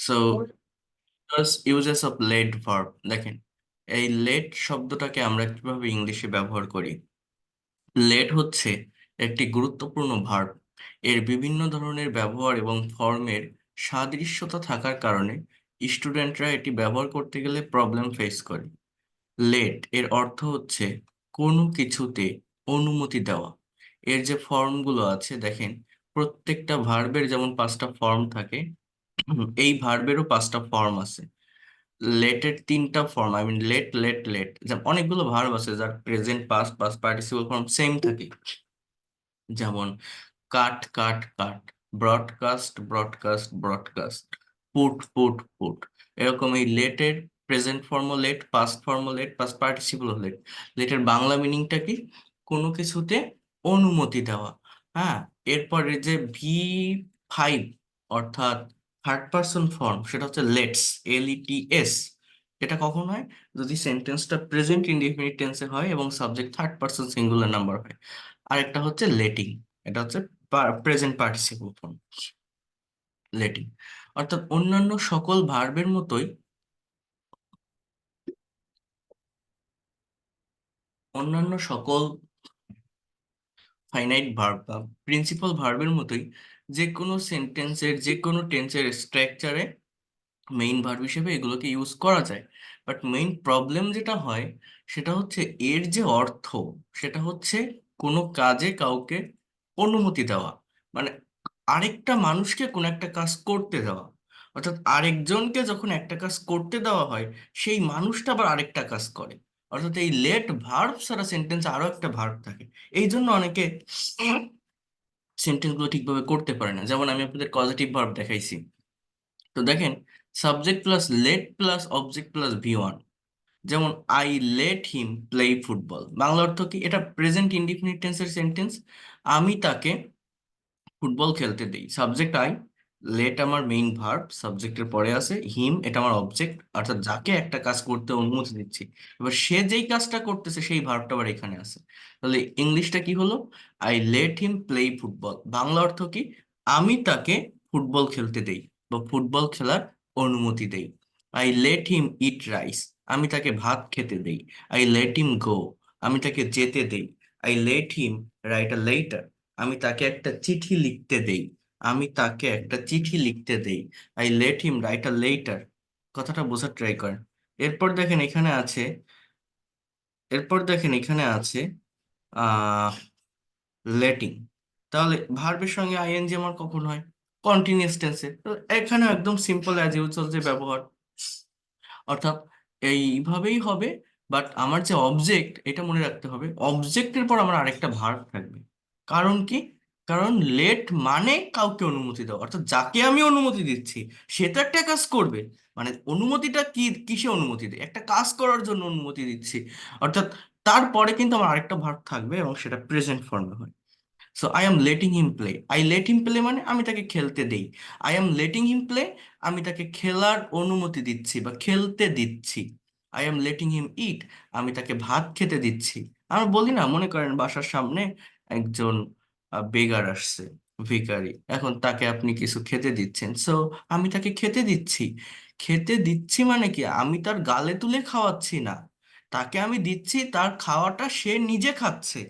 So uses of let verb, দেখেন এই late শব্দটাকে আমরা কিভাবে ইংলিশে ব্যবহার করি। লেট হচ্ছে একটি গুরুত্বপূর্ণ ভার্ব। এর বিভিন্ন ধরনের ব্যবহার এবং ফর্মের সাদৃশ্যতা থাকার কারণে স্টুডেন্টরা এটি ব্যবহার করতে গেলে প্রবলেম ফেস করে। লেট এর অর্থ হচ্ছে কোনো কিছুতে অনুমতি দেওয়া। এর যে ফর্মগুলো আছে দেখেন, প্রত্যেকটা ভার্বের যেমন 5টা ফর্ম থাকে, এই ভার্বেরও 5টা ফর্ম আছে। লেটের 3টা form, I mean let let let, যেমন অনেকগুলো ভার্ব আছে যার present past past participle form same থাকে। যেমন cut cut cut, broadcast broadcast broadcast, put put put. এরকম এই লেটের প্রেজেন্ট ফর্মও লেট, পাস্ট ফর্মও লেট, পাস্ট পার্টিসিপল লেট। লেটের বাংলা মিনিংটা কি? কোনো কিছুতে অনুমতি দেওয়া। হ্যাঁ, এরপরে যে V5 অর্থাৎ থার্ড পার্সন ফর্ম, সেটা হচ্ছে লেটস, LETS। এটা কখন হয়? যদি সেন্টেন্সটা প্রেজেন্ট ইনডিফিনিট টেন্সে হয় এবং subject third person singular number হয়। আরেকটা হচ্ছে লেটিং, এটা হচ্ছে প্রেজেন্ট পার্টিসিপল ফর্ম, লেটিং। অর্থাৎ অন্যান্য সকল ভার্বের মতোই, অন্যান্য সকল ফাইনাইট ভার্ব বা প্রিন্সিপাল ভার্বের মতোই যে কোনো সেন্টেন্সের যে কোনো টেন্সের স্ট্রাকচারে মেইন ভার্ব হিসেবে এগুলোকে ইউজ করা যায়। বাট মেইন প্রবলেম যেটা হয় সেটা হচ্ছে এর যে অর্থ, সেটা হচ্ছে কোনো কাজে কাউকে অনুমতি দেওয়া, মানে আরেকটা মানুষকে কোনো একটা কাজ করতে দেওয়া। অর্থাৎ আরেকজনকে যখন একটা কাজ করতে দেওয়া হয়, সেই মানুষটা আবার আরেকটা কাজ করে। অর্থাৎ এই লেট ভার্ব ছাড়া সেন্টেন্স আরো একটা ভার্ব থাকে। এই জন্য অনেকে সেন্টেন্স গুলো ঠিকভাবে করতে পারে না। যেমন আমি আপনাদের পজিটিভ ভার্ব দেখাইছি। তো দেখেন, subject plus let plus object plus V1। যেমন I let him play football, Bangla অর্থ কি? এটা প্রেজেন্ট ইনডিফিনিট টেন্সের সেন্টেন্স। আমি তাকে ফুটবল খেলতে দেই, সাবজেক্ট আই, লেট আমার মেইন ভার্ব, সাবজেক্টের পরে আছে হিম, এটা আমার অবজেক্ট, অর্থাৎ যাকে একটা কাজ করতে অনুমতি দিচ্ছি। এবার সে যেই কাজটা করতেছে সেই ভার্বটা আবার এখানে আছে। তাহলে ইংলিশটা কি হলো? I let him play football, Bangla অর্থ কি? আমি তাকে ফুটবল খেলতে দেই বা ফুটবল খেলার অনুমতি দেই। I let him eat rice, আমি তাকে ভাত খেতে দেই। আই লেট হিম গো, আমি তাকে যেতে দেই। I let him write a letter, আমি তাকে একটা চিঠি লিখতে দেই। আমি তাকে একটা চিঠি লিখতে দেই। I let him write a letter. কথাটা বোঝার ট্রাই করেন। এরপর দেখেন এখানে আছে, এরপর দেখেন এখানে আছে আহ লেটিং। তাহলে ভার্বের সঙ্গে আইএনজি আমার কখন হয়? কন্টিনিউয়াস টেন্সে। তো এখানে একদম সিম্পল অ্যাজ ইউজুয়াল যে ব্যবহার, অর্থাৎ এইভাবেই হবে। বাট আমার যে অবজেক্ট, এটা মনে রাখতে হবে, অবজেক্টের পর আমার আরেকটা ভার্ব থাকবে। কারণ কি? কারণ লেট মানে কাউকে অনুমতি দেওয়া, অর্থাৎ যাকে আমি অনুমতি দিচ্ছি সে তো একটা কাজ করবে। মানে অনুমতিটা কি, কিসে অনুমতি দেয়? একটা কাজ করার জন্য অনুমতি দিচ্ছি। অর্থাৎ তারপরে কিন্তু আমার আরেকটা ভার্ব থাকবে এবং সেটা প্রেজেন্ট ফর্মে হয়। So I am letting him play, I let him play মানে আমি তাকে খেলতে দেই। I am letting him play, আমি তাকে খেলার অনুমতি দিচ্ছি বা খেলতে দিচ্ছি। আই এম লেটিং হিম ইট, আমি তাকে ভাত খেতে দিচ্ছি। আমরা বলি না, মনে করেন বাসার সামনে একজন বেগার আসছে, ভিখারি, এখন তাকে আপনি কিছু খেতে দিচ্ছেন, সো আমি তাকে খেতে দিচ্ছি। খেতে দিচ্ছি মানে কি? আমি তার গালে তুলে খাওয়াচ্ছি না, তাকে আমি দিচ্ছি, তার খাওয়াটা সে নিজে খাচ্ছে।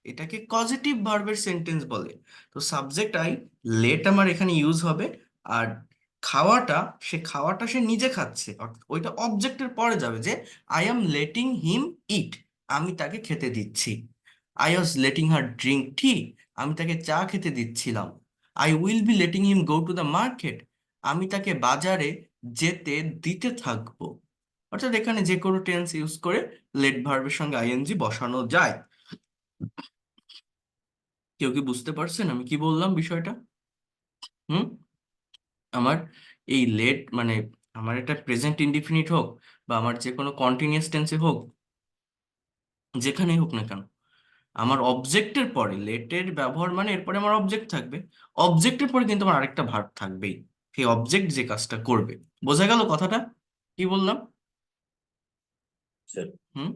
এটাকে পজিটিভ ভার্বের সেন্টেন্স বলে। তো সাবজেক্ট আই, লেট আমার এখানে ইউজ হবে। আর খাওয়াটা, খাওয়াটা সে নিজে খাচ্ছে, অর্থাৎ ওইটা অবজেক্টের পরে যাবে যে আই অ্যাম লেটিং হিম ইট, আমি তাকে খেতে দিচ্ছি। I was letting her drink tea, আমি তাকে চা খেতে দিচ্ছিলাম। I will be letting him go to the market, আমি তাকে বাজারে যেতে দিতে থাকবো। অর্থাৎ এখানে যে কোনো টেন্স ইউজ করে লেট ভার্বের সঙ্গে আইএনজি বসানো যায়। কেউ কি বুঝতে পারছেন আমি কি বললাম বিষয়টা? হুম? আমার এই লেট মানে, আমার এটা প্রেজেন্ট ইনডিফিনিট হোক বা আমার যে কোনো কন্টিনিউয়াস টেন্সে হোক, যেখানেই হোক না কেন, আমার অবজেক্টের পরে লেটের ব্যবহার মানে এরপরে আমার অবজেক্ট থাকবে। অবজেক্টের পরে কিন্তু আমার আরেকটা ভার্ব থাকবেই, সেই অবজেক্ট যে কাজটা করবে। বোঝা গেল কথাটা কি বললাম? হুম।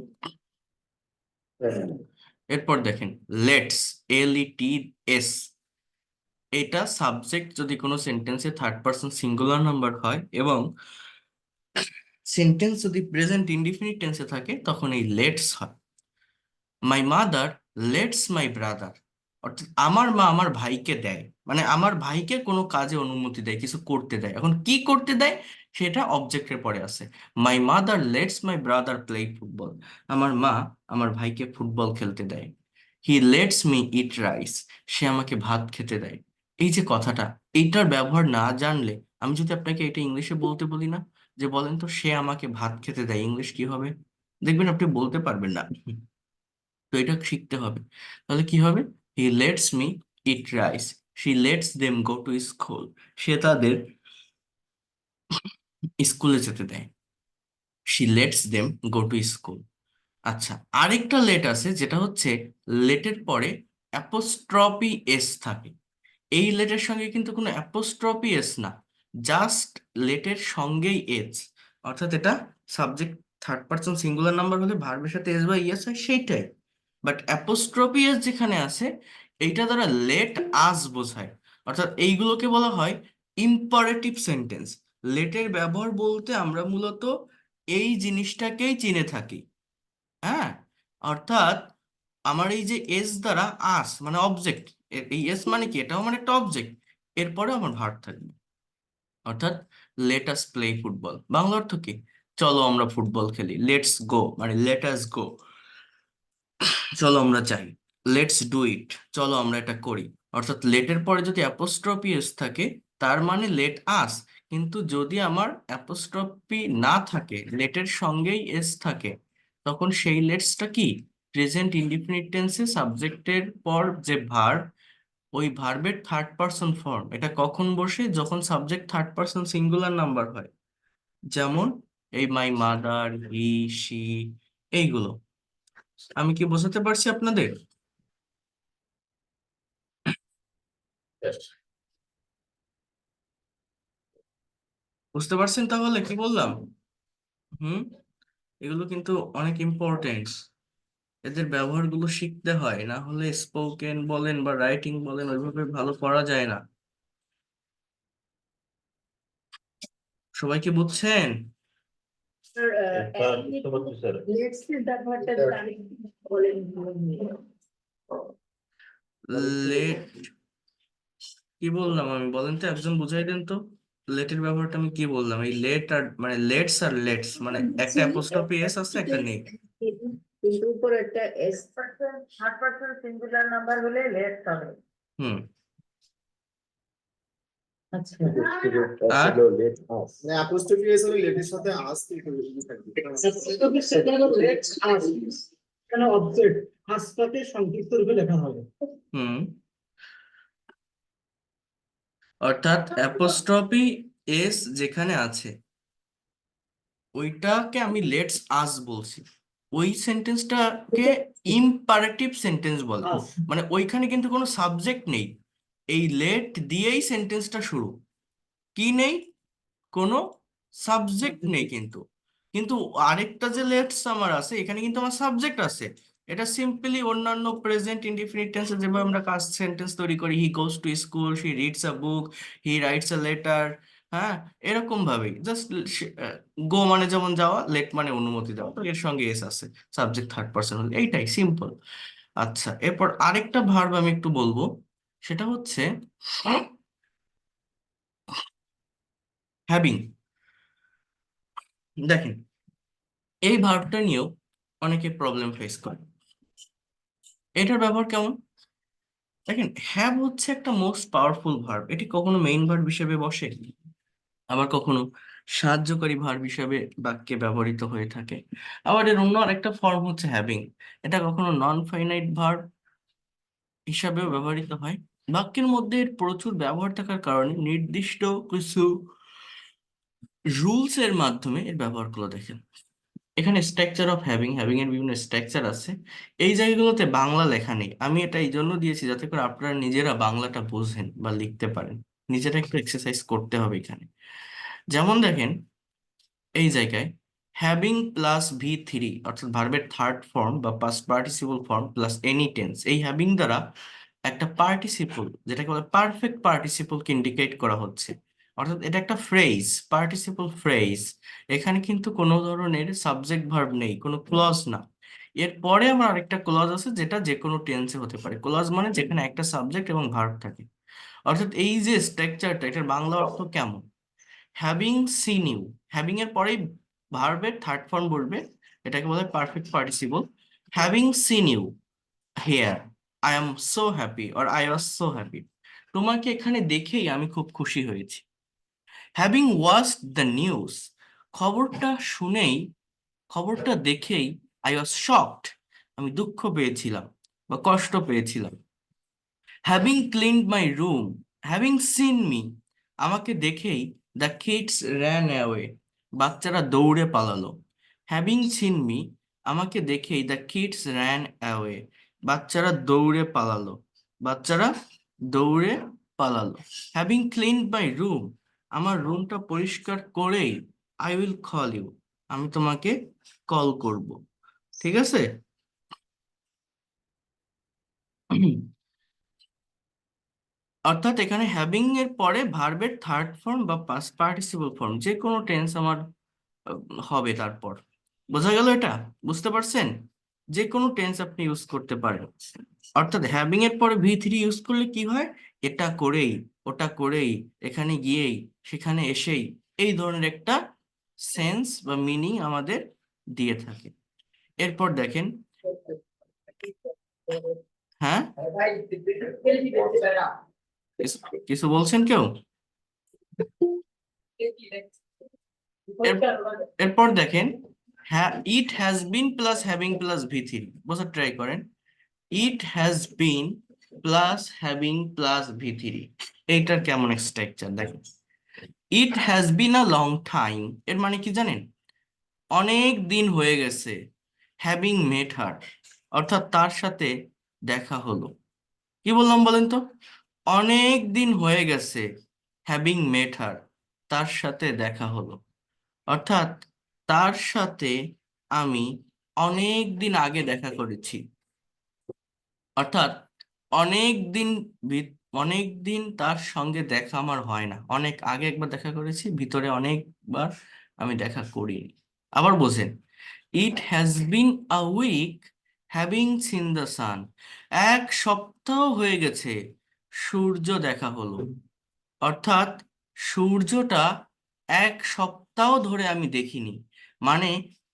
এরপর দেখেন লেটস, LETS, এটা সাবজেক্ট যদি কোনো সেন্টেন্সে থার্ড পারসন সিঙ্গুলার নাম্বার হয় এবং সেন্টেন্স যদি প্রেজেন্ট ইনডিফিনিট টেন্সে থাকে তখন এই লেটস হয়। My mother let's my brother, অর্থাৎ আমার মা আমার ভাইকে দেয়, মানে আমার ভাইকে কোনো কাজে অনুমতি দেয়, কিছু করতে দেয়। এখন কি করতে দেয় সেটা অবজেক্টের পরে আছে। My mother let's my brother play football, আমার মা আমার ভাইকে ফুটবল খেলতে দেয়। হি লেটস মি ইট রাইস, সে আমাকে ভাত খেতে দেয়। এই যে কথাটা, এইটার ব্যবহার না জানলে, আমি যদি আপনাকে এটা ইংলিশে বলতে বলি না, যে বলেন তো সে আমাকে ভাত খেতে দেয়, ইংলিশ কি হবে? দেখবেন আপনি বলতে পারবেন না। তো এটা শিখতে হবে। তাহলে কি হবে? He lets me eat rice, she lets them go to school, সে তাদের স্কুলে যেতে দেয়। She lets them go to school. আচ্ছা, আরেকটা লেট আছে যেটা হচ্ছে লেটের পরে অ্যাপোস্ট্রফি এস থাকে। এই লেটের সঙ্গে কিন্তু কোনো অ্যাপোস্ট্রফি এস না, জাস্ট লেটের সঙ্গেই এস, অর্থাৎ এটা subject third person singular number হলে ভার্বের সাথে এস বা ইএস হয় সেইটাই। বাট অ্যাপোস্ট্রফি এস যেখানে আছে, এইটা দ্বারা লেট আস বোঝায়। অর্থাৎ এইগুলোকে বলা হয় ইম্পারেটিভ সেন্টেন্স। লেটের ব্যবহার বলতে আমরা মূলত এই জিনিসটাকেই চিনে থাকি। হ্যাঁ, অর্থাৎ আমার এই যে এস দ্বারা আস মানে অবজেক্ট, এই এস মানে কি, এটাও মানে একটা অবজেক্ট, এরপরে আমার ভার্ব থাকবে। অর্থাৎ let us play football, Bangla অর্থ কি? চলো আমরা ফুটবল খেলি। লেটস গো মানে লেট আস গো, চলো আমরা যাই। লেটস ডু ইট, চলো আমরা এটা করি। অর্থাৎ লেটের পরে যদি অ্যাপোস্ট্রফি এস থাকে তার মানে লেট আস। কিন্তু যদি আমার অ্যাপোস্ট্রফি না থাকে, লেটের সঙ্গেই এস থাকে, তখন সেই লেটসটা কি? প্রেজেন্ট ইনডিফিনিট টেন্সে সাবজেক্টের পর যে ভার্ব, ওই ভার্বের থার্ড পারসন ফর্ম। এটা কখন বসে? যখন subject third person singular number হয়। যেমন এই মাই মাদার, হি, সি, এইগুলো। আমি কি বোঝাতে পারছি আপনাদের? বুঝতে পারছেন তাহলে কি বললাম? হুম, এগুলো কিন্তু অনেক ইম্পর্টেন্ট। এদের ব্যবহারগুলো শিখতে হয়, না হলে স্পোকেন বলেন বা রাইটিং বলেন ওইভাবে ভালো করা যায় না। সবাই কি বুঝছেন? স্যার, বুঝতে পারছি স্যার। লেটস এর ব্যাপারটা যদি আমি বলেন। লেট, কি বললাম আমি বলেন তো, একজন বুঝাই দেন তো। লেটের ব্যবহারটা আমি কি বললাম? এই লেট আর মানে লেটস আর লেটস মানে একটা অ্যাপোস্ট্রফি এস আছে, একটা নেই। কিন্তু উপর একটা S person third person singular number হলে লেটস হবে। হুম। আচ্ছা, আর লেট আস মানে অ্যাপোস্ট্রফি এস হলে লেটের সাথে আস থাকবে। তবে সেটা হলো লেটস আস, কেন অবজেক্ট আসটাকে সংক্ষিপ্ত রূপে লেখা হবে। হুম, অর্থাৎ অ্যাপোস্ট্রফি এস যেখানে আছে ওইটাকে আমি লেটস আস বলছি। ওই সেন্টেন্সটাকে ইম্পারেটিভ সেন্টেন্স বলে। আস মানে ওইখানে কিন্তু কোনো সাবজেক্ট নেই, এই লেট দিয়েই সেন্টেন্সটা শুরু। কি নেই? কোনো সাবজেক্ট নেই কিন্তু। কিন্তু আরেকটা যে লেটস আমার আছে, এখানে কিন্তু আমার সাবজেক্ট আছে। এটা সিম্পলি অন্যান্য প্রেজেন্ট ইনডিফিনিট টেন্সে যেভাবে আমরা কাজ সেন্টেন্স তৈরি করি, he goes to school, she reads a book, he writes a letter. হ্যাঁ, এরকম ভাবেই জাস্ট গো মানে যেমন যাওয়া, লেট মানে অনুমতি দেওয়া, তো এর সঙ্গে এস আছে, সাবজেক্ট থার্ড পার্সন হলে এইটাই সিম্পল। আচ্ছা, এরপর আরেকটা ভার্ব আমি একটু বলবো, সেটা হচ্ছে হ্যাভিং। দেখেন, এই ভার্বটা নিয়েও অনেকে প্রবলেম ফেস করে। এটার ব্যবহার কেমন? দেখেন, হ্যাভ হচ্ছে একটা মোস্ট পাওয়ারফুল ভার্ব। এটি কখনো মেইন ভার্ব হিসেবে বসে, আবার কখনো সাহায্যকারী ভার্ব হিসেবে বাক্যে ব্যবহৃত হয়ে থাকে। আবার এর অন্য আরেকটা ফর্ম হচ্ছে হ্যাভিং। এটা কখনো নন ফাইনাইট ভার্ব হিসাবেও ব্যবহৃত হয়। বাক্যের মধ্যে এর প্রচুর ব্যবহার থাকার কারণে নির্দিষ্ট কিছু রুলস এর মাধ্যমে এর ব্যবহারগুলো দেখেন। এখানে স্ট্রাকচার অফ হ্যাভিং, হ্যাভিং এর বিভিন্ন স্ট্রাকচার আছে। এই জায়গাগুলোতে বাংলা লেখা নেই, আমি এটা এই জন্য দিয়েছি যাতে করে আপনারা নিজেরা বাংলাটা বোঝেন বা লিখতে পারেন। নিজেরা একটু এক্সারসাইজ করতে হবে এখানে। যেমন দেখেন, এই জায়গায় হ্যাভিং প্লাস V3, অর্থাৎ ভার্বের থার্ড ফর্ম বা past participle form plus any tense, এই হ্যাভিং দ্বারা একটা পার্টিসিপল, যেটাকে বলে পারফেক্ট পার্টিসিপলকে ইন্ডিকেট করা হচ্ছে। অর্থাৎ এটা একটা ফ্রেজ, পার্টিসিপল ফ্রেজ। এখানে কিন্তু কোনো ধরনের সাবজেক্ট ভার্ব নেই, কোনো ক্লজ না। এরপরে আমার আরেকটা ক্লজ আছে, যেটা যে কোনো টেন্সে হতে পারে। ক্লজ মানে যেখানে একটা সাবজেক্ট এবং ভার্ব থাকে। অর্থাৎ এই যে স্ট্রাকচারটা, এটার বাংলা অর্থ কেমন? হ্যাভিং সিন ইউ, হ্যাভিং এর পরেই ভার্বের থার্ড ফর্ম বলবে, এটাকে বলে perfect participle. Having seen you here, I am so happy, or I was so happy. তোমাকে এখানে দেখেই আমি খুব খুশি হয়েছি। হ্যাভিং ওয়াচড দ্য নিউজ, খবরটা শুনেই, খবরটা দেখেই, আই ওয়াজ শকড, আমি দুঃখ পেয়েছিলাম বা কষ্ট পেয়েছিলাম। Having cleaned my room, having seen me, আমাকে দেখেই দ্য কিডস র্যান অ্যাওয়ে, বাচ্চারা দৌড়ে পালালো। হ্যাভিং সিন মি, আমাকে দেখেই দ্য কিডস র্যান অ্যাওয়ে, বাচ্চারা দৌড়ে পালালো, বাচ্চারা দৌড়ে পালালো। হ্যাভিং ক্লিনড মাই রুম, আমার রুমটা পরিষ্কার করেই, আই উইল কল ইউ, আমি তোমাকে কল করব। ঠিক আছে? অর্থাৎ এখানে হ্যাভিং এর পরে ভার্বের থার্ড ফর্ম বা পাস্ট পার্টিসিপল ফর্ম যে কোনো টেন্স আমার হবে তারপর। বোঝা গেল এটা? বুঝতে পারছেন? যে কোনো টেন্স আপনি ইউজ করতে পারেন। অর্থাৎ হ্যাভিং এর পরে ভি3 ইউজ করলে কি হয়? এটা করেই, ওটা করেই, এখানে গিয়েই, সেখানে এসেই, এই ধরনের একটা সেন্স বা মিনিং আমাদের দিয়ে থাকে। এরপর দেখেন, হ্যাঁ, কিছু বলছেন কেউ? এরপর দেখেন, হ্যাঁ, it has been plus having plus ভি3, বোঝার ট্রাই করেন। It has been plus having plus ভি3, এইটার কেমন স্ট্রাকচার দেখেন। It has been a long time, এর মানে কি জানেন? অনেক দিন হয়ে গেছে। হ্যাভিং মেট হার, অর্থাৎ তার সাথে দেখা হলো। কি বললাম বলেন তো? অনেক দিন হয়ে গেছে, হ্যাভিং মেট হার, তার সাথে দেখা হলো। অর্থাৎ তার সাথে আমি অনেক দিন আগে দেখা করেছি। অর্থাৎ অনেক দিন, অনেক দিন তার সঙ্গে দেখা আমার হয় না, অনেক আগে একবার দেখা করেছি, ভিতরে অনেকবার আমি দেখা করিনি। আবার বোঝেন, it has been a week having seen the sun, এক সপ্তাহ হয়ে গেছে সূর্য দেখা হলো। অর্থাৎ সূর্যটা এক সপ্তাহ ধরে আমি দেখিনি, মানে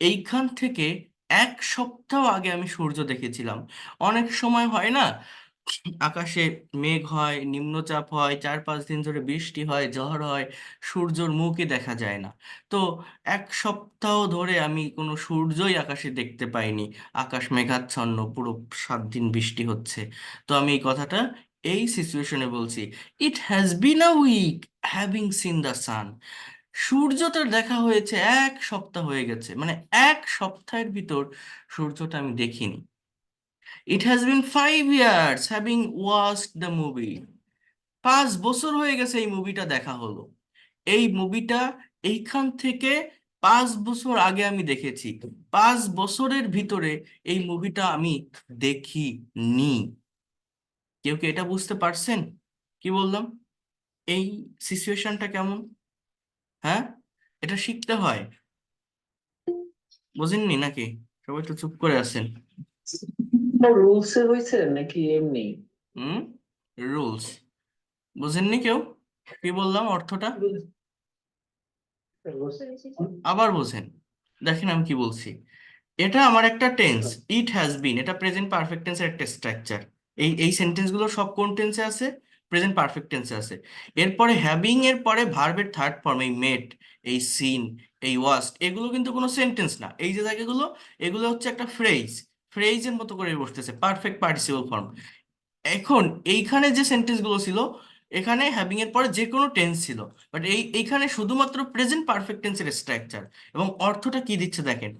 এইখান থেকে এক সপ্তাহ আগে আমি সূর্য দেখেছিলাম। অনেক সময় হয় না, আকাশে মেঘ হয়, নিম্নচাপ হয়, 4-5 দিন ধরে বৃষ্টি হয়, ঝড় হয়, সূর্যর মুখই দেখা যায় না। তো এক সপ্তাহ ধরে আমি কোনো সূর্যই আকাশে দেখতে পাইনি, আকাশ মেঘাচ্ছন্ন, পুরো 7 দিন বৃষ্টি হচ্ছে। তো আমি এই কথাটা এই সিচুয়েশনে বলছি, it has been a week having seen the sun, সূর্যটা দেখা হয়েছে এক সপ্তাহ হয়ে গেছে, মানে এক সপ্তাহের ভিতর সূর্যটা আমি দেখিনি। ইট has bin 5 years having watched the movie, 5 বছর হয়ে গেছে এই মুভিটা দেখা হলো। এই মুভিটা এইখান থেকে 5 বছর আগে আমি দেখেছি, 5 বছরের ভিতরে এই মুভিটা আমি দেখিনি। কেউ কি এটা বুঝতে পারছেন কি বললাম? এই সিচুয়েশনটা কেমন? হ্যাঁ, এটা শিখতে হয়। বোঝেননি নাকি? সবাই তো চুপ করে আছেন। রুলসে হয়েছে নাকি এমনি? হুম, রুলস বোঝেননি কেউ? কি বললাম অর্থটা? আবার বোঝেন, দেখেন আমি কি বলছি। এটা আমার একটা টেন্স, ইট হ্যাজ বিন, এটা প্রেজেন্ট পারফেক্ট টেন্সের একটা স্ট্রাকচার। এই সেন্টেন্স গুলো সব কোন টেন্সে আছে? প্রেজেন্ট পারফেক্ট টেন্সে আছে। এরপরে হ্যাভিং এর পরে ভার্বের থার্ড ফর্ম, এই মেট, এই সিন, এই ওয়াস্ট, এগুলো কিন্তু কোনো সেন্টেন্স না। এই যে জায়গাগুলো, এগুলো হচ্ছে একটা ফ্রেজ, ফ্রেজের মতো করে বসতেছে, পারফেক্ট পার্টিসিপল ফর্ম। এখন এইখানে যে সেন্টেন্স গুলো ছিল, এখানে হ্যাভিং এর পরে যে কোনো টেন্স ছিল, বাট এইখানে শুধুমাত্র প্রেজেন্ট পারফেক্ট টেন্সের স্ট্রাকচার। এবং অর্থটা কি দিচ্ছে দেখেন,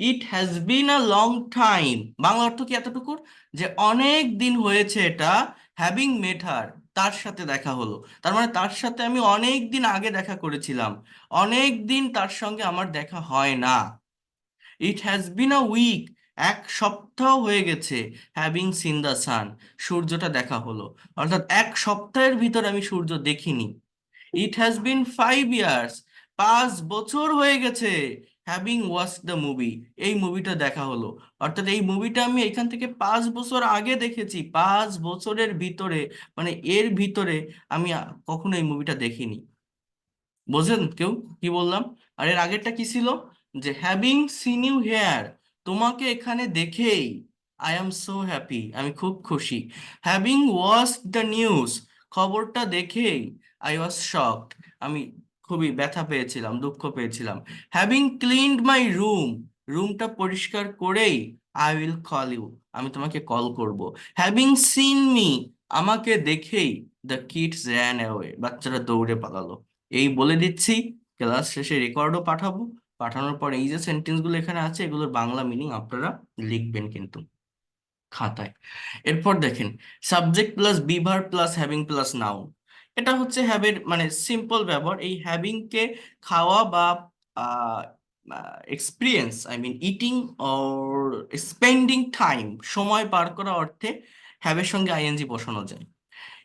it has been a long time, Bangla অর্থ কি এতটুকুর, যে অনেক দিন হয়েছে এটা, হ্যাভিং মেট হার, তার সাথে দেখা হলো। তার মানে তার সাথে আমি অনেক দিন আগে দেখা করেছিলাম, অনেক দিন তার সঙ্গে আমার দেখা হয় না। ইট হ্যাজ বিন আ উইক, এক সপ্তাহ হয়ে গেছে হ্যাভিং সিন দ্য সান, সূর্যটা দেখা হলো। অর্থাৎ এক সপ্তাহের ভিতর আমি সূর্য দেখিনি। ইট হ্যাজ বিন 5 ইয়ার্স, 5 বছর হয়ে গেছে হ্যাভিং ওয়াচ দ্য মুভি, এই মুভিটা দেখা হলো। অর্থাৎ এই মুভিটা আমি এখান থেকে 5 বছর আগে দেখেছি, 5 বছরের ভিতরে, মানে এর ভিতরে আমি কখনো এই মুভিটা দেখিনি। বোঝেন কেউ কি বললাম? আর এর আগেরটা কি ছিল? যে হ্যাভিং সিন ইউ হেয়ার, তোমাকে এখানে দেখেই আই অ্যাম সো হ্যাপি, আমি খুব খুশি। হ্যাভিং ওয়াচ দ্য নিউজ, খবরটা দেখেই আই ওয়াজ শকড, আমি খুবই ব্যথা পেয়েছিলাম, দুঃখ পেয়েছিলাম। হ্যাভিং ক্লিনড মাই রুম, রুমটা পরিষ্কার করেই আই উইল কল ইউ, আমি তোমাকে কল করব। হ্যাভিং সিন মি, আমাকে দেখেই দ্য কিডস র্যান অ্যাওয়ে, বাচ্চারা দৌড়ে পালালো। এই বলে দিচ্ছি, ক্লাস শেষে রেকর্ডও পাঠাবো। পাঠানোর পর এই যে সেন্টেন্স গুলো এখানে আছে এগুলোর বাংলা মিনিং আপনারা লিখবেন কিন্তু খাতায়। এরপর দেখেন, subject plus be verb plus having plus noun. এটা হচ্ছে হ্যাভের মানে সিম্পল ব্যবহার। এই হ্যাভিং কে খাওয়া বা experience, I mean eating or spending time, সময় পার করা অর্থে হ্যাভের সঙ্গে আইএনজি বসানো যায়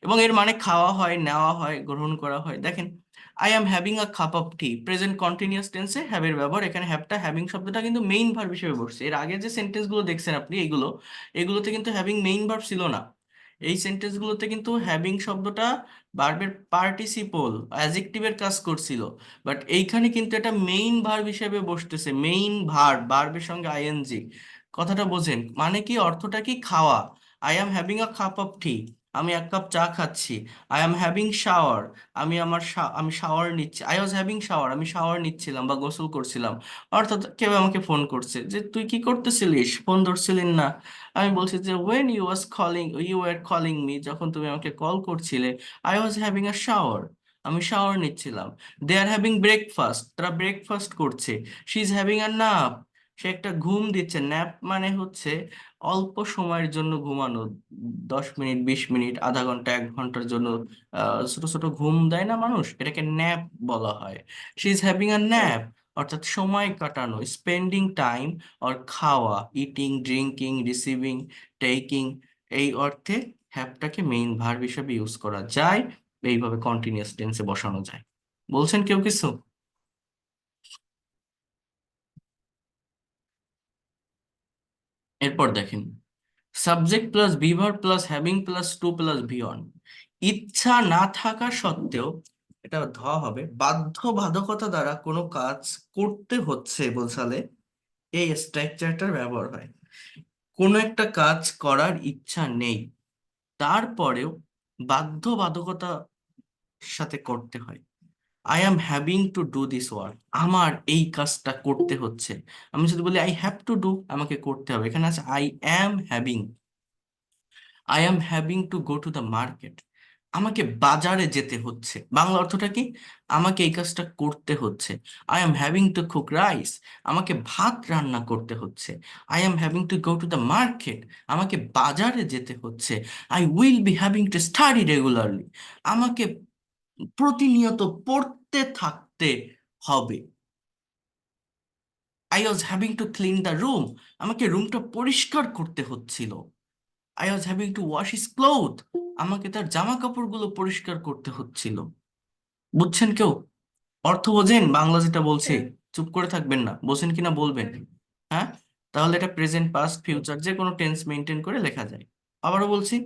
এবং এর মানে খাওয়া হয়, নেওয়া হয়, গ্রহণ করা হয়। দেখেন, I am having a cup of tea, present continuous টেন্সে হ্যাভের ব্যবহার। এখানে হ্যাভটা, হ্যাভিং শব্দটা কিন্তু মেইন ভার্ব হিসেবে বসছে। এর আগে যে সেন্টেন্স গুলো দেখছেন আপনি এগুলোতে কিন্তু হ্যাভিং মেইন ভার্ব ছিল না। এই সেন্টেন্স গুলোতে কিন্তু হ্যাভিং শব্দটা ভার্বের পার্টিসিপল অ্যাডজেক্টিভের কাজ করছিল। বাট এইখানে কিন্তু এটা মেইন ভার্ব হিসেবে বসতেছে, মেইন ভার্ব, ভার্বের সঙ্গে আইএনজি। কথাটা বোঝেন, মানে কি, অর্থটা কি, খাওয়া। I am having a cup of tea, আমি 1 কাপ চা খাচ্ছি। আই অ্যাম হ্যাভিং শাওয়ার, আমি শাওয়ার নিচ্ছি। আই ওয়াজ হ্যাভিং শাওয়ার, আমি শাওয়ার নিচ্ছিলাম বা গোসল করছিলাম। অর্থাৎ কেউ আমাকে ফোন করছে যে তুই কি করতেছিলিস, ফোন ধরছিলেন না। আমি বলছি যে when you were calling me, যখন তুমি আমাকে কল করছিলে, I was having a shower, আমি শাওয়ার নিচ্ছিলাম। দে আর হ্যাভিং ব্রেকফাস্ট, তারা ব্রেকফাস্ট করছে। She is having a nap, সে একটা ঘুম দিচ্ছে। ন্যাপ মানে হচ্ছে অল্প সময়ের জন্য ঘুমানো, 10 মিনিট, 20 মিনিট, আধা ঘন্টা, 1 ঘন্টার জন্য ছোট ছোট ঘুম দেয় না মানুষ, এটাকে ন্যাপ বলা হয়। She is having a nap, অর্থাৎ সময় কাটানো, স্পেন্ডিং টাইম, আর খাওয়া, ইটিং, ড্রিঙ্কিং, রিসিভিং, টেকিং, এই অর্থে হ্যাভটাকে মেইন ভার্ব হিসেবে ইউজ করা যায়। এইভাবে কন্টিনিউয়াস টেন্সে বসানো যায়। বলছেন কেউ কিছু? এরপর দেখেন, subject plus be verb plus having plus to plus V on. ইচ্ছা না থাকা সত্ত্বেও, এটা হবে, বাধ্যবাধকতা দ্বারা কোনো কাজ করতে হচ্ছে বোঝালে এই স্ট্রাকচারটার ব্যবহার হয়। কোনো একটা কাজ করার ইচ্ছা নেই, তারপরেও বাধ্যবাধকতার সাথে করতে হয়। I am having to do this work, আমার এই কাজটা করতে হচ্ছে। আমি যদি বলি আই হ্যাভ টু ডু, আমাকে করতে হবে। এখানে আছে I am having. I am having to go to the market, আমাকে বাজারে যেতে হচ্ছে। বাংলা অর্থটা কি? আমাকে এই কাজটা করতে হচ্ছে। I am having to cook rice, আমাকে ভাত রান্না করতে হচ্ছে। I am having to go to the market, আমাকে বাজারে যেতে হচ্ছে। I will be having to study regularly, আমাকে প্রতিনিয়ত পড়তে থাকতে হবে। I was having to clean the room, আমাকে রুমটা পরিষ্কার করতে হচ্ছিল। I was having to wash his cloth, আমাকে তার জামা কাপড়গুলো পরিষ্কার করতে হচ্ছিল। বুঝছেন কেউ? অর্থ বোঝেন বাংলা যেটা বলছে? চুপ করে থাকবেন না, বোঝেন কিনা বলবেন। হ্যাঁ, তাহলে এটা প্রেজেন্ট, পাস্ট, ফিউচার যে কোনো টেন্স মেনটেন করে লেখা যায়। আবারও বলছি,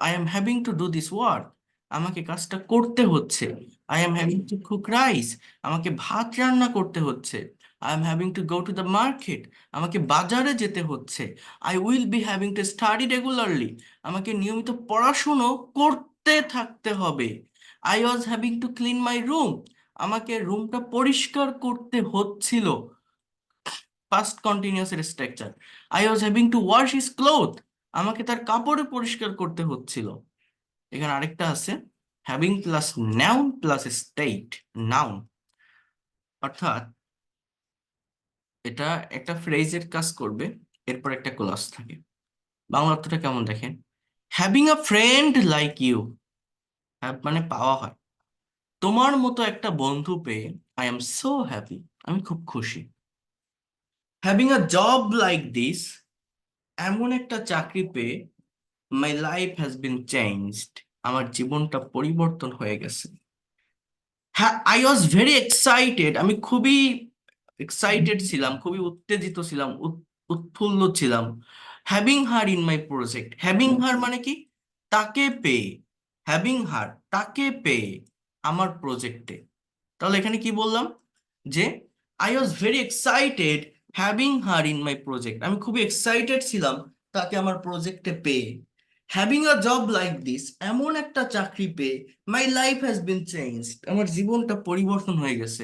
I am having to do this work, আমাকে কাজটা করতে হচ্ছে। I am having to cook rice, আমাকে ভাত রান্না করতে হচ্ছে। I am having to go to the market, আমাকে বাজারে যেতে হচ্ছে। I will be having to study regularly, আমাকে নিয়মিত পড়াশুনো করতে থাকতে হবে। I was having to clean my room, আমাকে রুমটা পরিষ্কার করতে হচ্ছিল। পাস্ট কন্টিনিউয়াস এর structure. I was having to wash his cloth, আমাকে তার কাপড়ে পরিষ্কার করতে হচ্ছিল। এখানে আরেকটা আছে, having plus noun plus state noun, অর্থাৎ এটা একটা ফ্রেজের কাজ করবে, এরপর একটা ক্লজ থাকে। বাংলা অর্থটা কেমন দেখেন, having a friend like you, have মানে পাওয়া হয়, তোমার মতো একটা বন্ধু পেয়ে আই এম সো হ্যাপি, আমি খুব খুশি। Having a job like this, এমন একটা চাকরি পেয়ে my life has been changed, আমার জীবনটা পরিবর্তন হয়ে গেছে। হ্যাঁ, আই ওয়াজ ভেরি এক্সাইটেড, আমি খুবই এক্সাইটেড ছিলাম, খুবই উত্তেজিত ছিলাম, উৎফুল্ল ছিলাম। Having her in my project, having her মানে কি? তাকে পেয়ে, হ্যাভিং হার তাকে পেয়ে আমার প্রজেক্টে। তাহলে এখানে কি বললাম? যে I was very excited having her in my project, আমি খুবই এক্সাইটেড ছিলাম তাকে আমার প্রজেক্টে পেয়ে। Having a job like this, এমন একটা চাকরি পেয়ে my life has been changed, আমার জীবনটা পরিবর্তন হয়ে গেছে।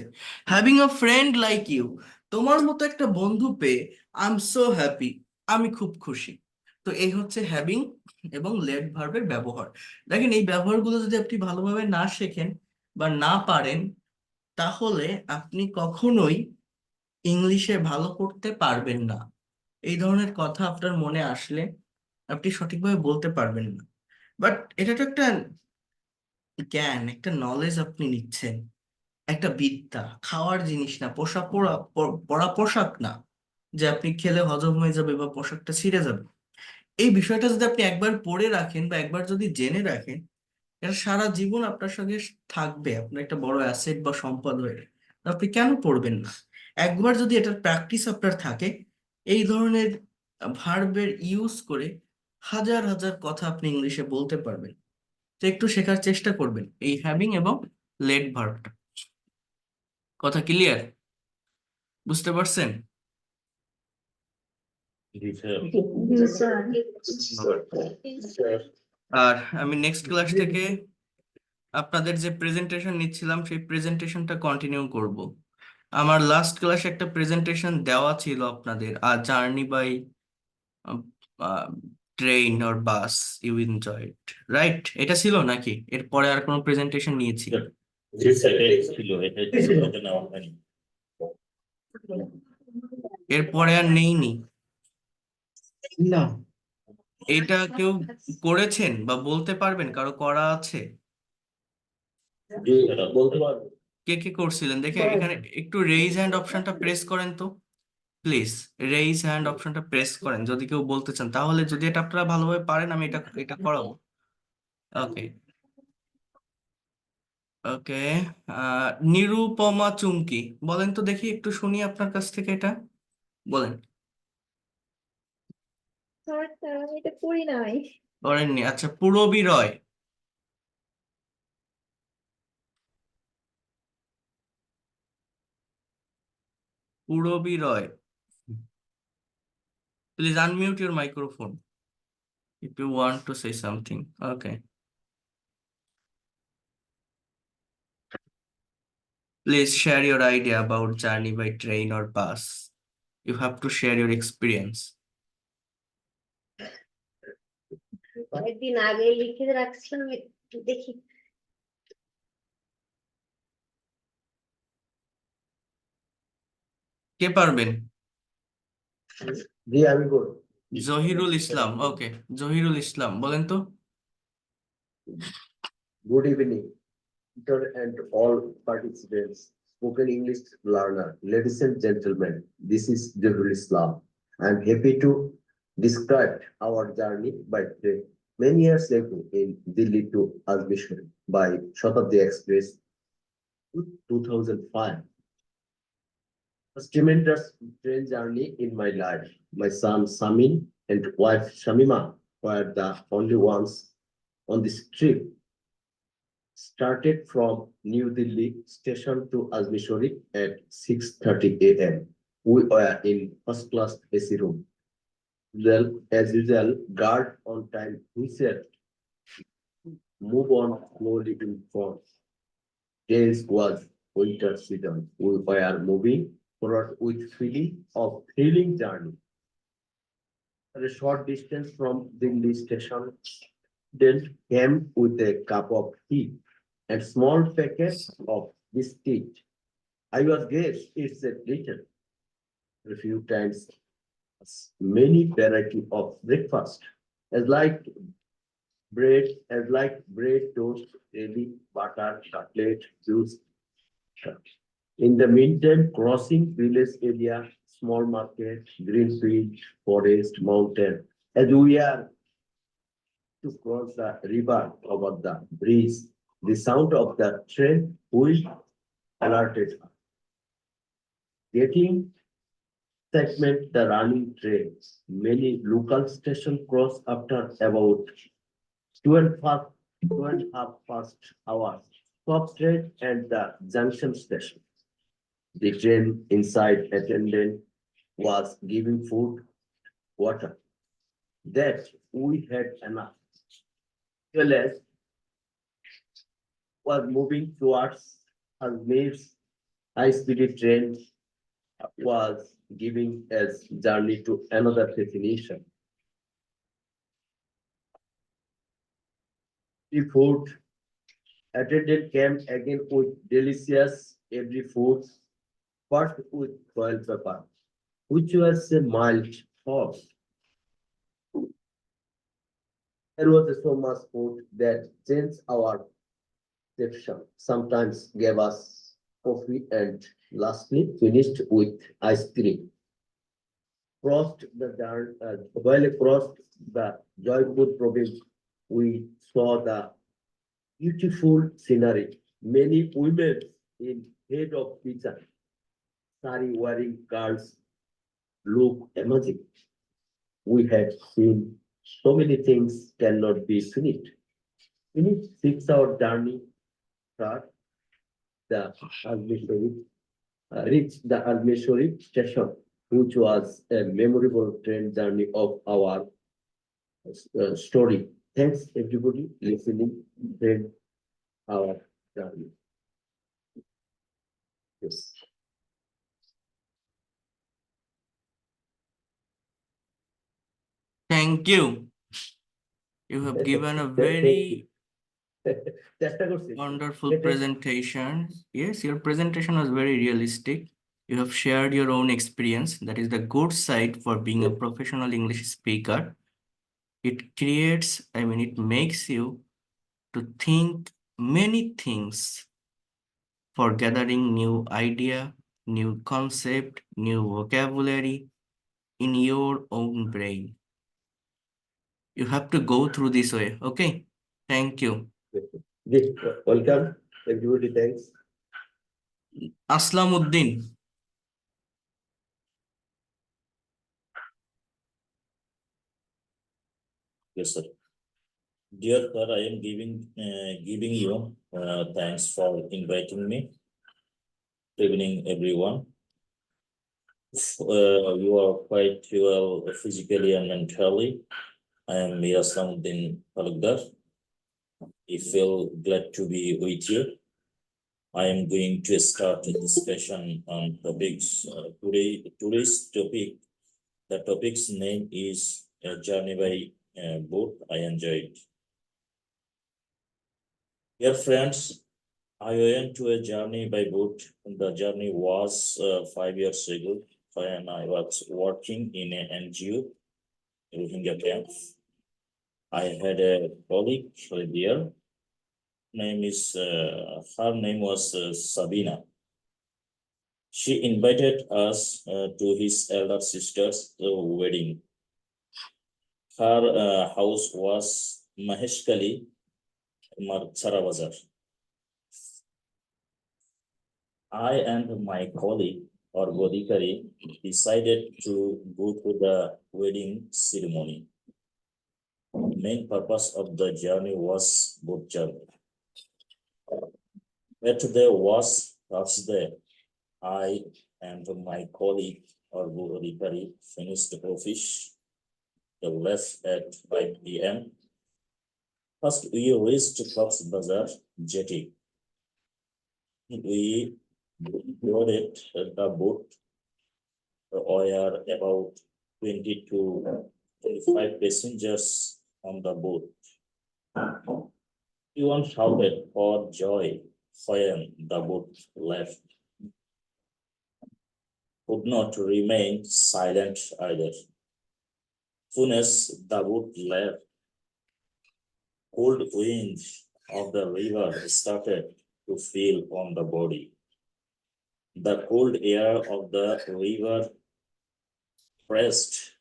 Having a friend like you, তোমার মতো একটা বন্ধু পেয়ে আই এম সো হ্যাপি, আমি খুব খুশি। তো এই হচ্ছে হ্যাভিং এবং লেট ভার্বের ব্যবহার। দেখেন, এই ব্যবহারগুলো যদি আপনি ভালোভাবে না শেখেন বা না পারেন, তাহলে আপনি কখনোই ইংলিশে ভালো করতে পারবেন না। এই ধরনের কথা আপনার মনে আসলে আপনি সঠিকভাবে বলতে পারবেন না। বাট এটা তো একটা জ্ঞান, একটা নলেজ আপনি নিচ্ছেন, একটা বিদ্যা, খাওয়ার জিনিস না, পোশাক পরা পোশাক না যে আপনি খেলে হজম হয়ে যাবে বা পোশাকটা ছিঁড়ে যাবে। এই বিষয়টা যদি আপনি একবার পড়ে রাখেন বা একবার যদি জেনে রাখেন, এটা সারা জীবন আপনার সঙ্গে থাকবে, আপনার একটা বড় অ্যাসেট বা সম্পদ হয়ে। তো আপনি কেন পড়বেন না? একবার যদি এটার প্র্যাকটিস আপনার থাকে, এই ধরনের ভার্বের ইউজ করে হাজার হাজার কথা আপনি ইংলিশে বলতে পারবেন। তো একটু শেখার চেষ্টা করবেন এই হ্যাভিং এবং লেট ভার্বটা। কথা ক্লিয়ার? বুঝতে পারছেন? আর আমি নেক্সট ক্লাস থেকে আপনাদের যে প্রেজেন্টেশন নিচ্ছিলাম সেই প্রেজেন্টেশনটা কন্টিনিউ করব। আমার লাস্ট ক্লাসে একটা প্রেজেন্টেশন দেওয়া ছিল আপনাদের, আর journey by train or bus you enjoyed, right? এটা ছিল নাকি এরপরে আর কোনো প্রেজেন্টেশন নিয়েছি? এরপরে আর নেইনি। না, এটা কেউ করেছেন বা বলতে পারবেন কারো করা আছে? বলতে পারবো। কে কে করছিলেন দেখে এখানে একটু রেইজ হ্যান্ড অপশনটা প্রেস করেন তো প্লিজ। রেইজ হ্যান্ড অপশনটা প্রেস করেন যদি কেউ বলতে চান, তাহলে যদি এটা আপনারা ভালোভাবে পারেন আমি এটা এটা করাবো। ওকে, ওকে। নিরুপমা চুমকি, বলেন তো দেখি, একটু শুনি আপনার কাছ থেকে এটা, বলেন। স্যার স্যার আমি এটা করি নাই। করেননি? আচ্ছা, Purabi Roy. Purabi Roy, please unmute your microphone if you want to say something. Okay, please share your idea about journey by train or bus. You have to share your experience. কয়েকদিন আগে লিখে রাখছিলাম, একটু দেখি। কে পারবেন? জি আমি বল। জহিরুল ইসলাম, ওকে। জহিরুল ইসলাম বলেন তো। Good evening, teacher and all participants, spoken English learner, ladies and gentlemen. This is Jahul Islam. I am happy to describe our journey by train many years ago in Delhi to Ajmer by Shatabdi Express 2005. A tremendous train journey in my life. My son Samin and wife Shamima were the only ones on this trip. Started from New Delhi station to Ajmer at 6:30 a.m. We were in first class AC room. Well, as usual, guard on time whistled, move on slowly in front. This was winter season. We were moving forward with feeling of thrilling journey. At a short distance from Delhi station, then came with a cup of tea and small packet of biscuit. I was guessed it's a little. A few times, many variety of breakfast, as like bread, toast, jelly, butter, chocolate, juice. In the meantime, crossing village area, small market, green field, forest, mountain. As we are to cross the river over the bridge, the sound of the train wheel alerted us. Getting segment the running trains. Many local stations cross after about 2.5 past hours. Stop train at the junction station. The train inside attendant was giving food, water. That we had enough. Well, was moving towards her needs. High-speed train was giving us journey to another destination. The food attendant came again with delicious every food, first with boiled pepper, which was a mild sauce. There was so much food that changed our perception. Sometimes gave us coffee and lastly finished with ice cream. While across the joyful province, we saw the beautiful scenery. Many women in head of pizza, sari wearing girls look amazing. We had seen so many things cannot be finished. Finished 6 hour journey, start the Almeshori, reached the Almeshori station, which was a memorable train journey of our story. Thanks everybody listening. Train our journey. Yes. Thank you. You have given a very চেষ্টা করছি wonderful presentation. Yes, your presentation was very realistic. You have shared your own experience. That is the good side for being a professional English speaker. It creates, it makes you to think many things for gathering new idea, new concept, new vocabulary in your own brain. You have to go through this way. Okay. Thank you. Welcome everybody. Thanks. Aslamuddin. Yes, sir. Dear sir, I am giving you thanks for inviting me. Good evening, everyone. You are quite well physically and mentally. I am Mir Aslamuddin Talukdar. I feel glad to be with you. I am going to start a discussion on topics. Today's topic, the topic's name is Journey by Boat. I enjoyed. Dear friends, I went to a journey by boat. The journey was 5 years ago when I was working in an NGO, Rohingya camp. I had a colleague there. Her name was Sabina. She invited us to his elder sister's wedding. Her house was Maheshkali, Marchara Bazar. I and my colleague or Godikari decided to go to the wedding ceremony. The main purpose of the journey was boat journey. Yesterday was Thursday. I and my colleague or Godikari finished the office. The left at 5 p.m. First, we reached Cox's Bazar jetty. We boarded the boat. There are about 20 to 25 passengers on the boat. Everyone shouted for joy when the boat left. Could not remain silent either. Soon as the boat left, cold wind of the river started to feel on the body. The cold air of the river refreshed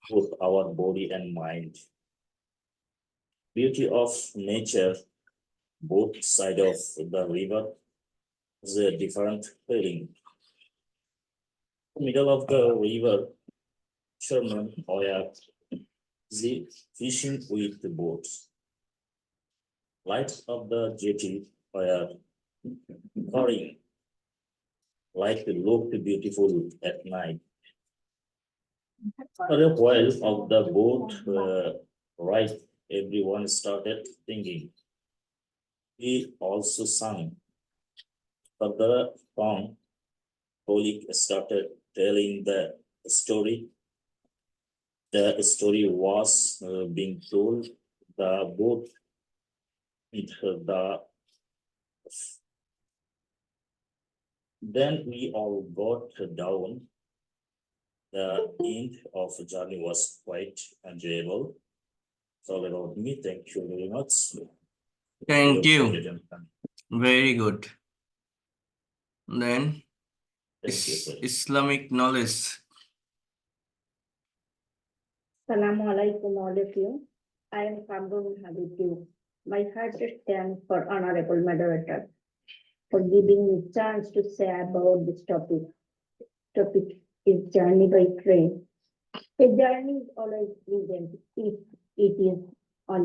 both our body and mind. Beauty of nature, both side of the river, is a different feeling. Middle of the river, fishermen were fishing with the boats. Lights of the jetty were flickering. Light looked beautiful at night. For a while of the boat ride, everyone started singing. He also sang. For the song, colleague started telling the story. The story was being told. The boat hit the. Then we all got down. The end of the journey was quite enjoyable. It's all about me. Thank you very much. Thank Your you. attention. Very good. Then Thank you, sir. Islamic knowledge. Assalamu alaikum all of you. I am Kamrun Habibu. My heart stands for honorable moderator for giving me chance to say about this topic. Topic is journey by train. A journey is always pleasant if it is on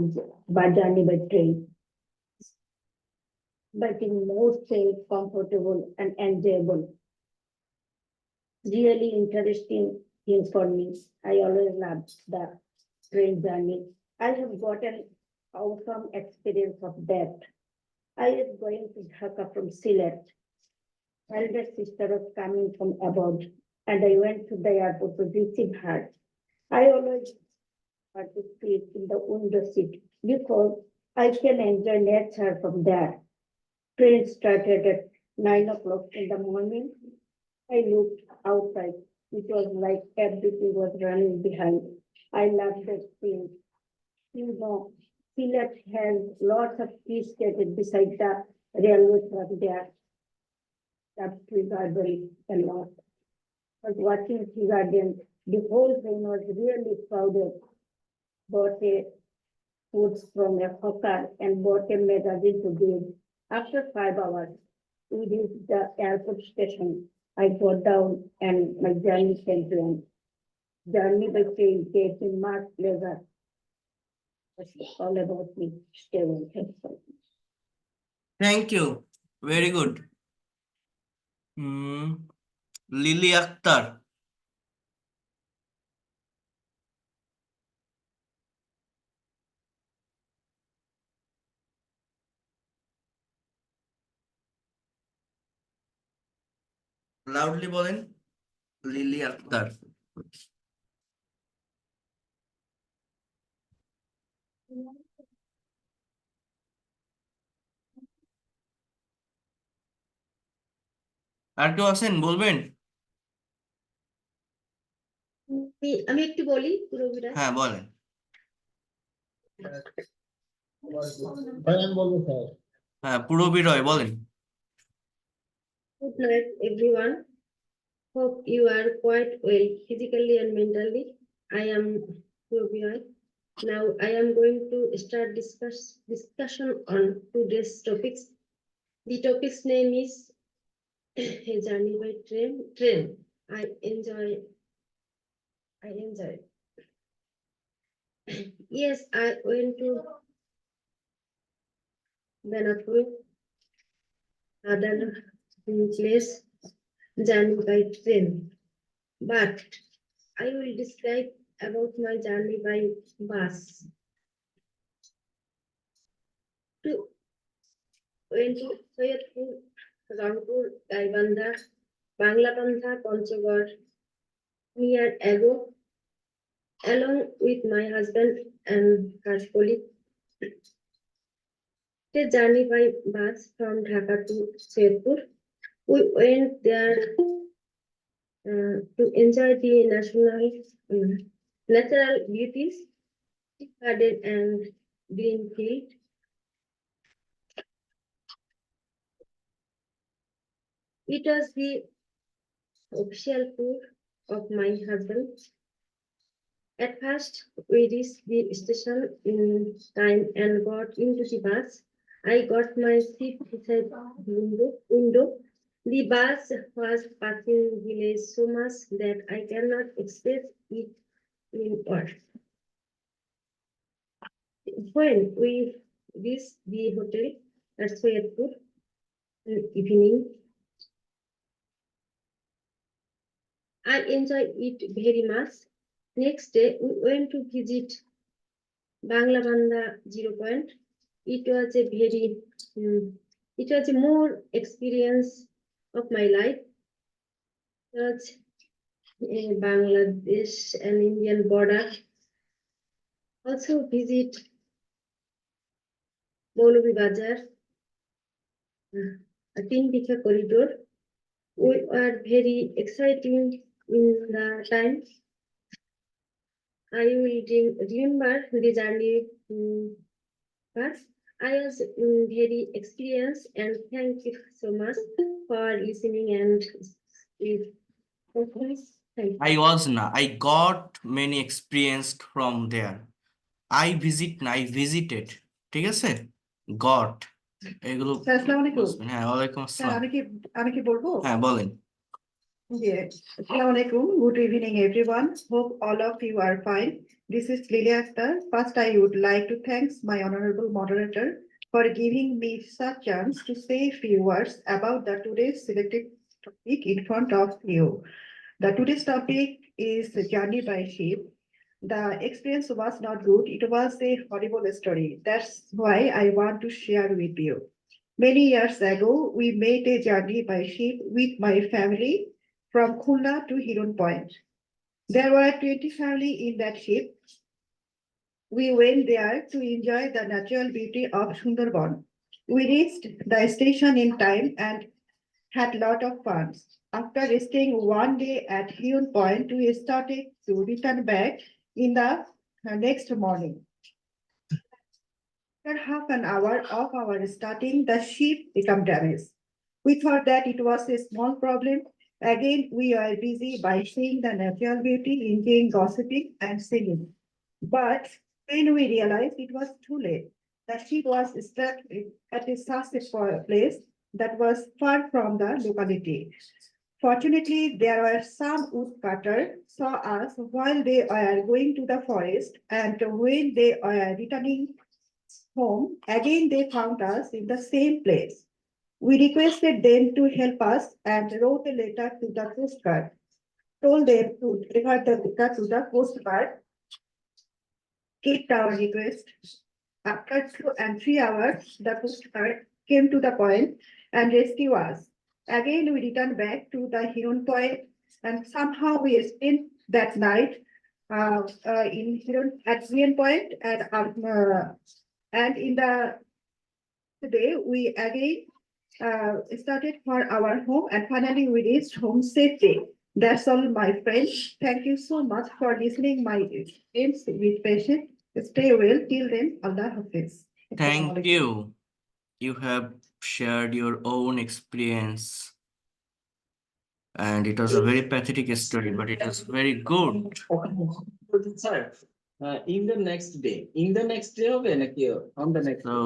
by journey by train. But in more safe, comfortable, and enjoyable. Really interesting things for me. I always loved the train journey. I have gotten awesome experience of that. I was going to Dhaka from Sylhet. Elder sister was coming from abroad, and I went to the airport to receive her. I always had to sit in the window seat because I can enjoy nature from there. Train started at 9 o'clock in the morning. I looked outside. It was like everything was running behind. I loved that scene. You know, Sylhet has lots of tea skated beside the railway track there. That tree garden a lot. But watching tea garden, the whole train was really crowded. Bought a foods from a hawker and bought a magazine to read. After 5 hours, we reached the airport station. I got down and my journey came to end. Journey by train gave me much pleasure. That's all about me. Stay well. Thanks. Thank you. Very good. Lily Akhtar. Loudly বলেন lily Akter. আর কেউ আছেন বলবেন? আমি একটু বলি পুরোপুরি। হ্যাঁ বলেন। হ্যাঁ পুরো বিরয় বলেন। Good night, everyone. Hope you are quite well physically and mentally. I am Purvirai. Now I am going to start discussion on today's topics. The topic's name is a journey by train. I enjoy. Yes, I went to Banapur, other place, journey by train. But I will describe about my journey by bus. Went to Soyatpur, Rangpur, Gaibandha, Banglapantha, Panchagor, near Ego, along with my husband and her colleague. The journey by bus from Dhaka to Soyatpur. We went there to enjoy the natural beauties, garden and green field. It was the official tour of my husband. At first, we reached the station in time and got into the bus. I got my seat beside the window. The bus was passing village so much that I cannot express it in words. When we reached the hotel at Soyatpur in evening, I enjoyed it very much. Next day, we went to visit Banglabanda 0 point. It was a very, it was a more experience of my life. It was a Bangladesh and Indian border. Also visit Maulavi Bazar, a Tinbika corridor. We were very exciting in the time. I will remember the journey, but I was very experienced and thank you so much for listening and thank you. I got many experienced from there. I visited, ঠিক আছে? Got, এগুলো sir আসসালামু আলাইকুম বুঝবেন। হ্যাঁ, ওয়ালাইকুম sir আসসালাম। আমি কি বলবো হ্যাঁ, বলেন। Yes. Assalamu alaikum. Good evening, everyone. Hope all of you are fine. This is Lilia Akhtar. First, I would like to thank my honorable moderator for giving me such chance to say a few words about the today's selected topic in front of you. The today's topic is the journey by ship. The experience was not good. It was a horrible story. That's why I want to share with you. Many years ago, we made a journey by ship with my family from Khulna to Hiron Point. There were 20 families in that ship. We went there to enjoy the natural beauty of Sundarban. We reached the station in time and had a lot of fun. After staying 1 day at Hiron Point, we started to return back in the next morning. After half an hour of our starting, the ship became damaged. We thought that it was a small problem. Again, we were busy by seeing the natural beauty, enjoying gossiping and singing. But when we realized it was too late, the ship was stuck at a such a place that was far from the locality. Fortunately, there were some woodcutters saw us while they were going to the forest, and when they were returning home, again they found us in the same place. We requested them to help us and wrote a letter to the Coast Guard, told them to deliver the letter to the Coast Guard, kept our request. After 3 hours, the Coast Guard came to the point and rescued us. Again, we returned back to the Huron Point, and somehow we spent that night in Huron Point, and in the today we again started for our home, and finally we reached home safely. That's all, my friends. Thank you so much for listening my aims with patience. Stay well till then. Allah Hafiz. Thank you. You have shared your own experience, and it was a very pathetic story, but it was very good. Sir, in the next day হবে নাকি on the next day? So,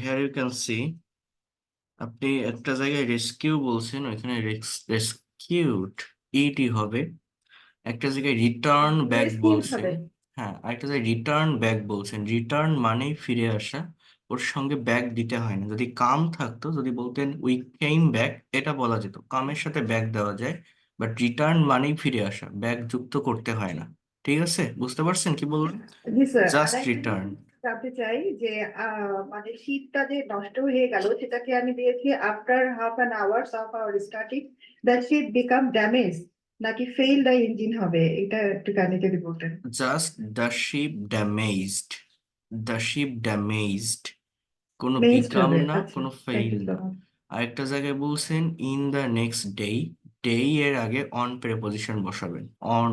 here you can see, আপনি একটা জায়গায় rescue বলছেন, ওইখানে rescued ইটি হবে। একটা জায়গায় রিটার্ন ব্যাক Rescued বলছেন, হবে। হ্যাঁ, একটা জায়গায় রিটার্ন ব্যাক বলছেন। রিটার্ন মানেই ফিরে আসা, ওর সঙ্গে ব্যাক দিতে হয় না। যদি কাম থাকতো, যদি বলতেন উই কেম ব্যাক, এটা বলা যেত, কামের সাথে ব্যাক দেওয়া যায়, বাট রিটার্ন মানেই ফিরে আসা, ব্যাক যুক্ত করতে হয় না। ঠিক আছে, বুঝতে পারছেন কি বললাম? জি স্যার, জাস্ট আরেকটা রিটার্ন। জানতে চাই যে মানে শীতটা যে নষ্ট হয়ে গেল, সেটাকে আমি দিয়েছি after half an hours of our starting the ship become damage, নাকি ফেল দ্য ইঞ্জিন হবে, এটা একটু কাইন্ডলি যদি বলতেন। Just the ship damaged, the ship damaged, কোনো Missed বিকাম হবে, না, আচ্ছা, কোনো thank ফেইল you so না। much. আরেকটা জায়গায় বলছেন in the next day, day এর আগে অন প্রেপোজিশন বসাবেন, অন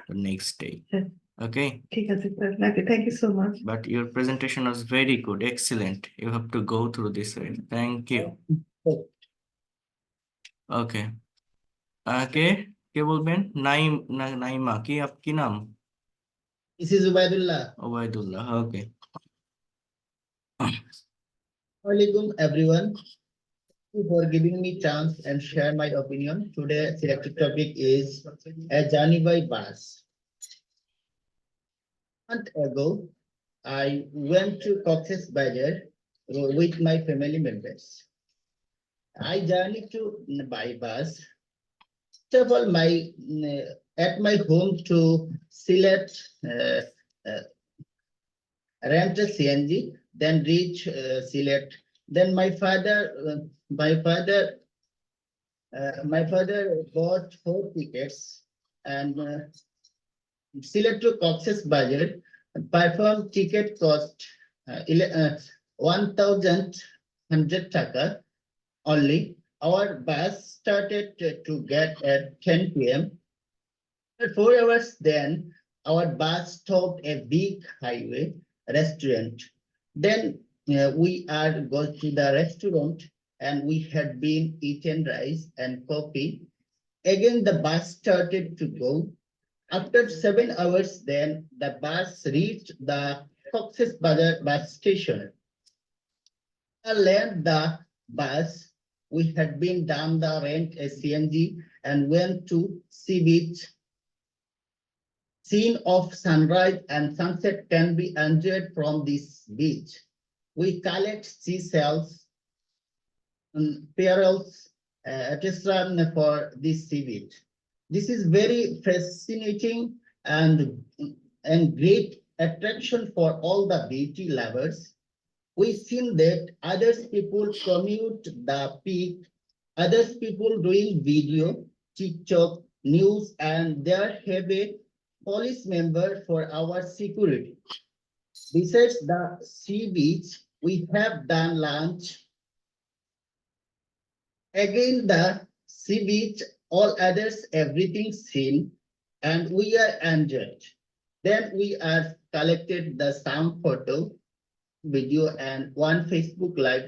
দ্য নেক্সট ডে। হ্যাঁ, ওকে, ঠিক আছে sir, thank you so much. but your presentation was very good, excellent. You have to go through this way. Thank you. Okay. Okay. কে বলবেন? নাইমা, কি নাম? This is Ubaidullah. Obaidullah, okay. Alaikum everyone. Thank you for giving me chance and share my opinion. Today selected topic is a journey by bus. A month ago, I went to Cox's Bazar with my family members. I journeyed to by bus. First of all, at my home to select uh, rent a CNG, then reach select. Then my father bought 4 tickets and select to Cox's budget. Perform ticket cost 1,100 taka only. Our bus started to get at 10 p.m. For 4 hours then, our bus stopped a big highway restaurant. Then we are go to the restaurant and we had been eaten rice and coffee. Again, the bus started to go. After 7 hours, then the bus reached the Cox's Bazar bus station. I left the bus. We had been down the rent a CNG and went to sea beach. Scene of sunrise and sunset can be enjoyed from this beach. We collect seashells, pearls, etc. for this sea beach. This is very fascinating and great attraction for all the beauty lovers. We seen that others people commute the peak, others people doing video, TikTok, news, and there have a police member for our security. Besides the sea beach, we have done lunch. Again, the sea beach, all others, everything seen, and we are enjoyed. Then we are collected the some photo, video, and one Facebook live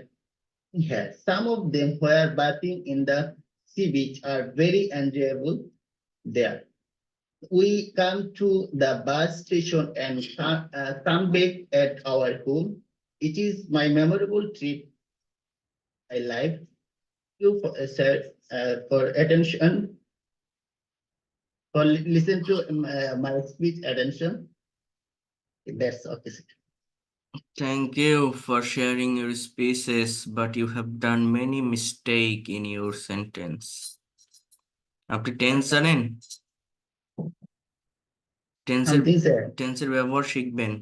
here. Some of them were bathing in the sea beach are very enjoyable there. We come to the bus station and come back at our home. It is my memorable trip I like. You for, sir, for attention, for listen to my speech attention. That's okay. Sir. Thank you for sharing your spaces, but you have done many mistake in your sentence. আপনি tense জানেন? Something, sir. টেন্সের ব্যবহার শিখবেন।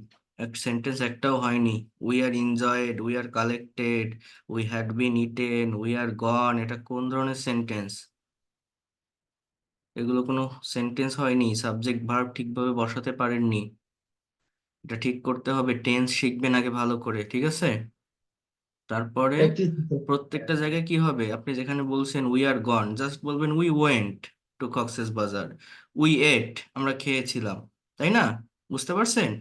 Sentence একটাও হয়নি। We are enjoyed, we are collected, we had been eaten, we are gone, এটা কোন ধরনের সেন্টেন্স? এগুলো কোনো সেন্টেন্স হয়নি। সাবজেক্ট ভার্ব ঠিকভাবে বসাতে পারেননি। এটা ঠিক করতে হবে। টেন্স শিখবেন আগে ভালো করে, ঠিক আছে? তারপরে প্রত্যেকটা জায়গায় কি হবে, আপনি যেখানে বলছেন উই আর গন, জাস্ট বলবেন উই ওয়েন্ট টু কক্সেস বাজার। উই এট, আমরা খেয়েছিলাম, তাই না? বুঝতে পারছেন?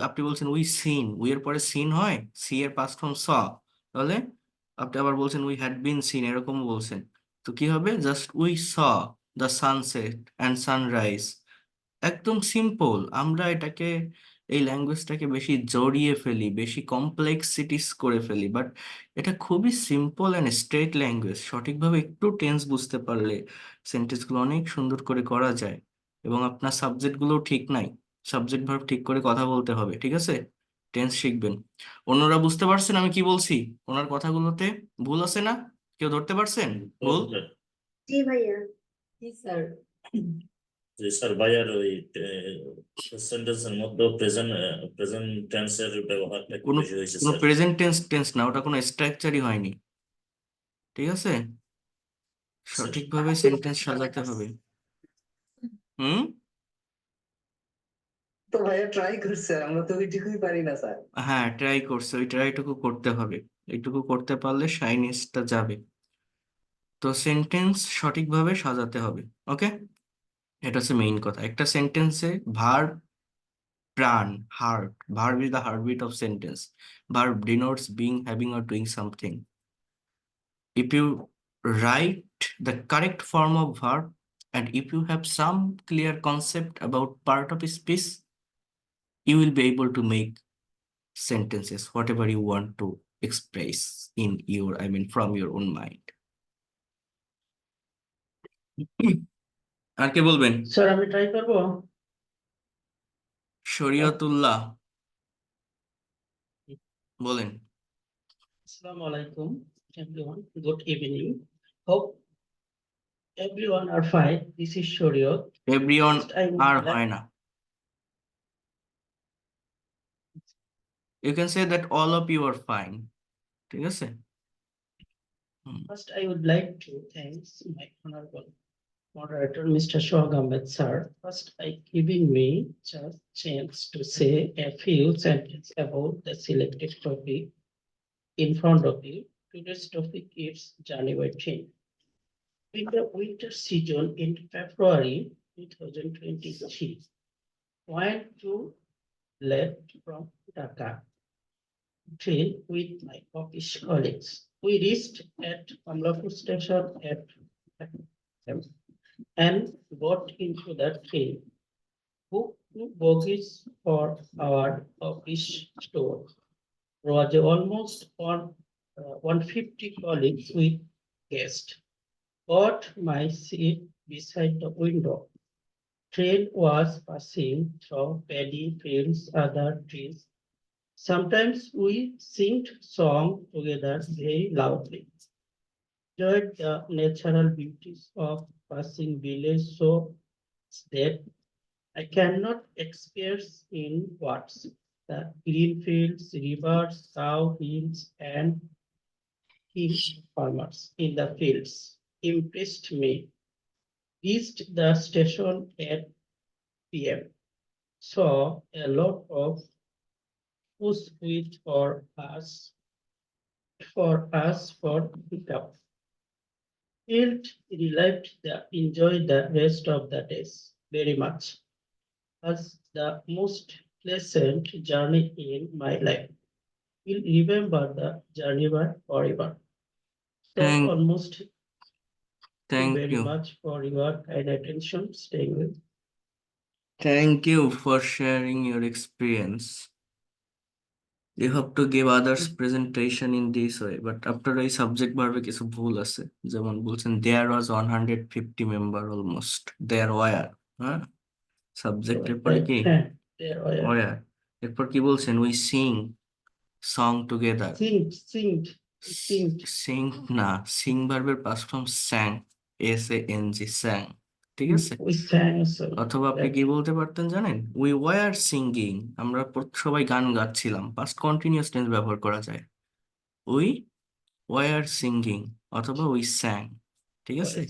আপনি বলছেন উই সিন, উই এর পরে সিন হয়, সি এর পাস্ট ফর্ম স, তাহলে আপনি আবার বলছেন উই হ্যাড বিন সিন, এরকম বলছেন। তো কি হবে, just we saw the sunset and sunrise. একদম সিম্পল। আমরা এটাকে, এই ল্যাঙ্গুয়েজটাকে বেশি জড়িয়ে ফেলি, বেশি কমপ্লেক্সিটিস করে ফেলি, বাট এটা খুবই সিম্পল অ্যান্ড স্ট্রেট ল্যাঙ্গুয়েজ। সঠিকভাবে একটু টেন্স বুঝতে পারলে সেন্টেন্সগুলো অনেক সুন্দর করে করা যায়। এবং আপনার সাবজেক্টগুলো ঠিক নাই, সাবজেক্ট ভার্ব ঠিক করে কথা বলতে হবে, ঠিক আছে? টেন্স শিখবেন। অন্যরা বুঝতে পারছেন আমি কি বলছি? ওনার কথাগুলোতে ভুল আছে না? কেউ ধরতে পারছেন ভুল? জি ভাইয়া। যে স্যার ভাইয়ার ওই সেন্টেন্সের মধ্যে প্রেজেন্ট টেন্সের ব্যবহারটা একটু কোনো বেশি হয়েছে কোনো স্যার। প্রেজেন্ট টেন্স না, ওটা কোনো স্ট্রাকচারই হয়নি, ঠিক আছে? সঠিকভাবে সেন্টেন্স সাজাতে হবে। হুম, তো ভাইয়া ট্রাই করছে, আমরা তো ওইটুকুই পারি না স্যার। হ্যাঁ ট্রাই করছে, ওই ট্রাইটুকু করতে হবে। এইটুকু করতে পারলে শাইনিসটা যাবে। তো সেন্টেন্স সঠিকভাবে সাজাতে হবে, ওকে? এটা হচ্ছে মেইন কথা। একটা সেন্টেন্সে ভার্ব, প্রাণ, heart, verb is the heartbeat of sentence. Verb denotes being, having or doing something. If you write the correct form of verb, And if you have some clear concept about part of a speech, you will be able to make sentences, whatever you want to express in your, from your own mind. আর কে বলবেন? Sir আমি try করবো। শরিয়তুল্লাহ বলেন। আসসালামু আলাইকুম everyone, good evening. Hope everyone are fine. This is Shoriyat. Everyone I would আর like- হয় না, you can say that all of you are fine, ঠিক আছে? First, I would like to thank my honorable moderator, Mr. Shoaib Ahmed sir. First, I giving me just chance to say a few sentences about the selected topic in front of you. Today's topic is January 10. In the winter season in February 2023, went to left from Dhaka train with my office colleagues. We reached at Amlapur station at 7 and got into the train. Booked 2 bogies for our office store. There was almost 150 colleagues with guests. Got my seat beside the window. Train was passing through paddy fields, other trees. Sometimes we sing song together very loudly. Enjoyed the natural beauties of passing village so that I cannot express in words. The green fields, rivers, cow hills, and farmers in the fields impressed me. Reached the station at PM. Saw a lot of push with for pickup. Felt relieved that enjoy the rest of the days very much. As the most pleasant journey in my life. Will remember the journey by forever. So Thank- almost Thank very you. much for your kind attention. Staying with. Thank you for sharing your experience. You have to give others presentation in this way, but after এই subject verb কিছু ভুল আছে, যেমন বলছেন there was 150 member almost, there were, হ্যাঁ, subject এর পরে কি হ্যাঁ, there were. were, এরপর কি বলছেন we sing song together, Sing. sing না, sing ভার্বের past form sang, sang, sang, ঠিক আছে? We sang a song. অথবা আপনি কি বলতে পারতেন জানেন, উই ওয়ার সিঙ্গিং, আমরা সবাই গান গাচ্ছিলাম, পাস্ট কন্টিনিউয়াস টেন্স ব্যবহার করা যায়, উই ওয়ার সিঙ্গিং অথবা উই স্যাং, ঠিক আছে?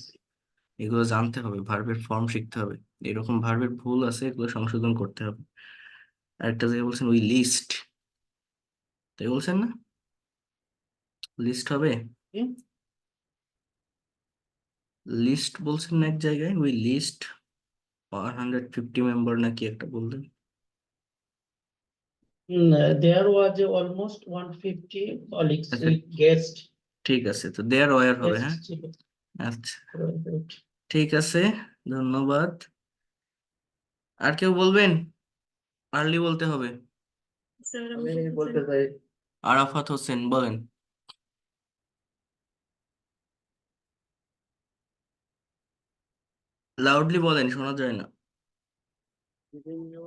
এগুলো জানতে হবে, ভার্বের ফর্ম শিখতে হবে, এরকম ভার্বের ভুল আছে এগুলো সংশোধন করতে হবে। আরেকটা জায়গায় বলছেন উই লিস্ট, তাই বলছেন না, লিস্ট হবে, লিস্ট বলছেন না এক জায়গায়, উই লিস্ট 150 মেম্বার নাকি একটা বললেন। There was almost 150 colleagues আচ্ছা, with guests. ঠিক আছে, তো দেয়ার ওয়ার হবে, হ্যাঁ, Guests ছিল। আচ্ছা ঠিক আছে, ধন্যবাদ। আর কেউ বলবেন? আর্লি বলতে হবে। আমি বলতে চাই, আরাফাত হোসেন বলেন। লাউডলি বলেন, শোনা যায় না। giving you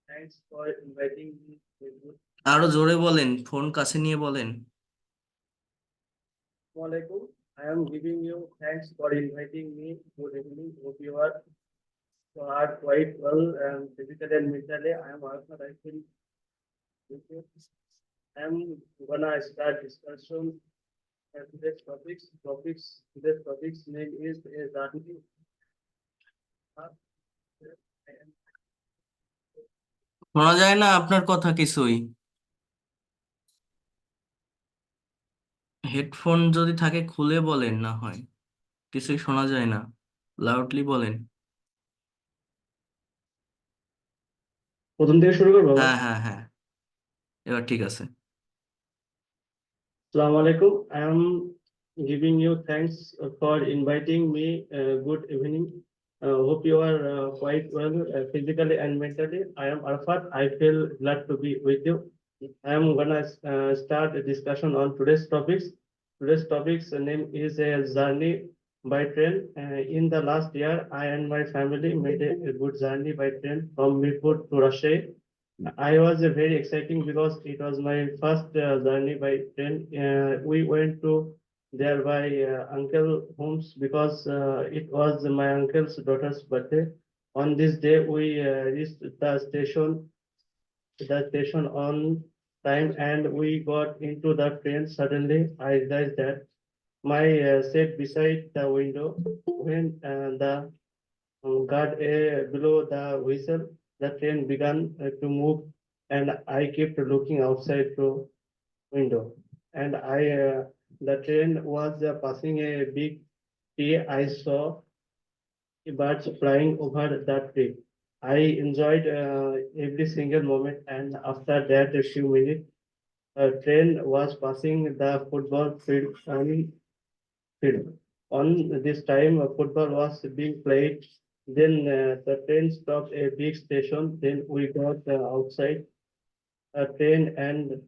thanks for inviting me to your. আরো জোরে বলেন, ফোন কাছে নিয়ে বলেন। Assalamualaikum. I am giving you thanks for inviting me. Good evening. Hope you are quite well and physically and mentally. I am also writing. I am gonna start discussion and today's topics name is a journey. শোনা যায় না আপনার কথা কিছুই। Headphone যদি থাকে খুলে বলেন, না হয় কিছুই শোনা যায় না, লাউডলি বলেন। প্রথম থেকে শুরু করবো? হ্যাঁ হ্যাঁ হ্যাঁ, এবার ঠিক আছে। Assalamualaikum. I am giving you thanks for inviting me. Good evening. Hope you are quite well physically and mentally. I am Arfat. I feel glad to be with you. I am gonna start a discussion on today's topics. Today's topics name is a journey by train. In the last year, I and my family made a good journey by train from Mirpur to Rajshahi. I was very exciting because it was my first journey by train. We went to there by uncle homes because it was my uncle's daughter's birthday. On this day, we reached the station on time, and we got into the train. Suddenly, I realized that my seat beside the window when the got below the whistle, the train began to move, and I kept looking outside the window. And the train was passing a big tree. I saw birds flying over the tree. I enjoyed every single moment, and after that, a few minutes, a train was passing the football field. Field. On this time, football was being played. Then the train stopped a big station. Then we got outside a train and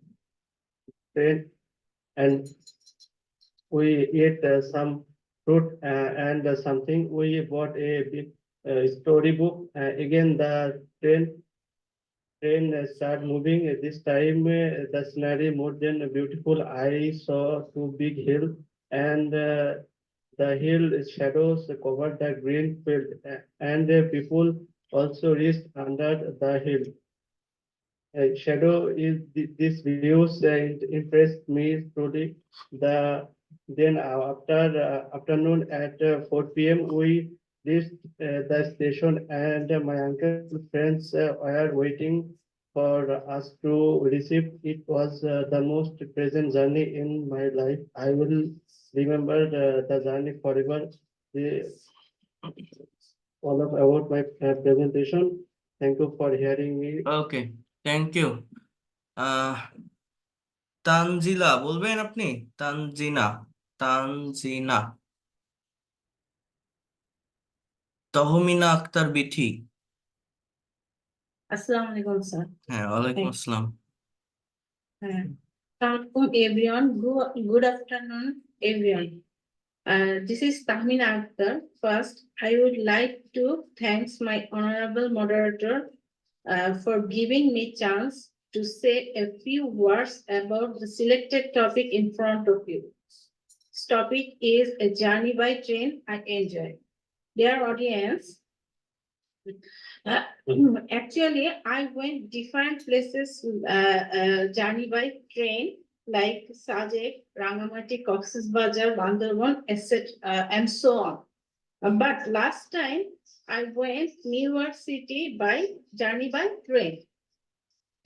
we ate some fruit and something. We bought a big storybook. Again, the train start moving. This time, the scenery more than beautiful. I saw two big hills and the hill shadows covered the green field, and people also reached under the hill. Shadow is this views impressed me truly. The then after afternoon at 4 p.m. we reached the station, and my uncle's friends were waiting for us to receive. It was the most pleasant journey in my life. I will remember the journey forever. The, all of about my presentation. Thank you for hearing me. Okay, thank you. Tanzila বলবেন আপনি? Tanzina, Tanzina, Tahmina Akter Bithi. Assalamu alaikum, sir. হ্যাঁ, ওয়ালাইকুম Thank- আসসালাম। Assalamualaikum everyone. Good afternoon, everyone. This is Tahmina Akhtar. First, I would like to thank my honorable moderator for giving me chance to say a few words about the selected topic in front of you. This topic is a journey by train I enjoy. Dear audience, actually, I went different places, journey by train, like Sajek, Rangamati, Cox's Bazar, Bandarban, etc., and so on. But last time, I went New York City by journey by train.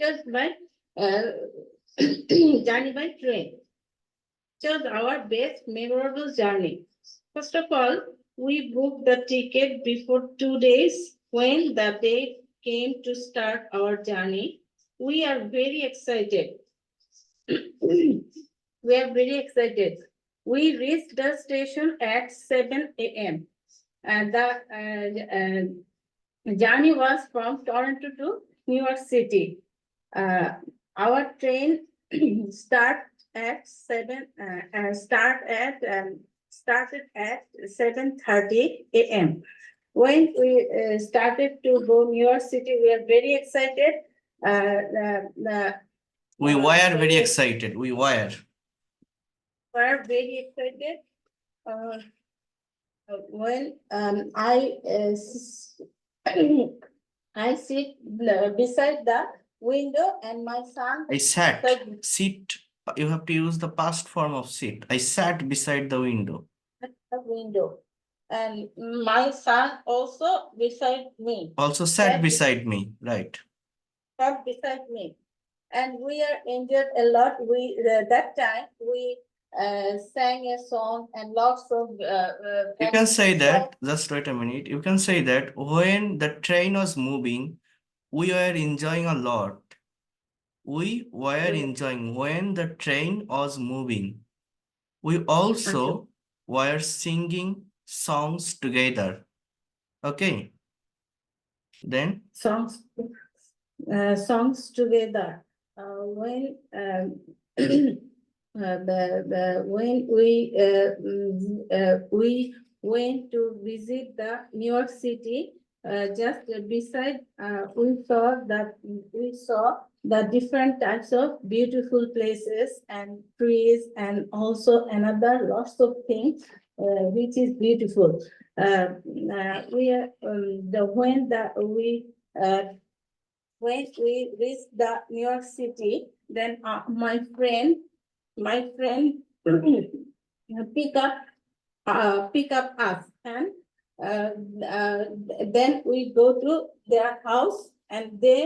Just by journey by train. Just our best memorable journey. First of all, we booked the ticket before 2 days. When the date came to start our journey, we are very excited. We are very excited. We reached the station at 7 a.m. And the journey was from Toronto to New York City. Our train started at 7:30 a.m. When we started to go New York City, we are very excited. We were very we excited. We were. were very excited. When I sit beside the window and my son. I sat. beside Sit. You have to use the past form of sit. I sat beside the window. the window. And my son also beside me, Also sat Sat beside me. Right. sat beside me. And we are enjoyed a lot. That time we sang a song and lots of. You can say that, just wait a minute. You can say that when the train was moving, we were enjoying a lot. We were enjoying when the train was moving. We also were singing songs together. Okay. Then songs songs together. When when we went to visit the New York City, just beside we saw the different types of beautiful places and trees, and also another lots of things which is beautiful. We are when we reached the New York City, then my friend pick up us, and uh, uh, then we go to their house, and they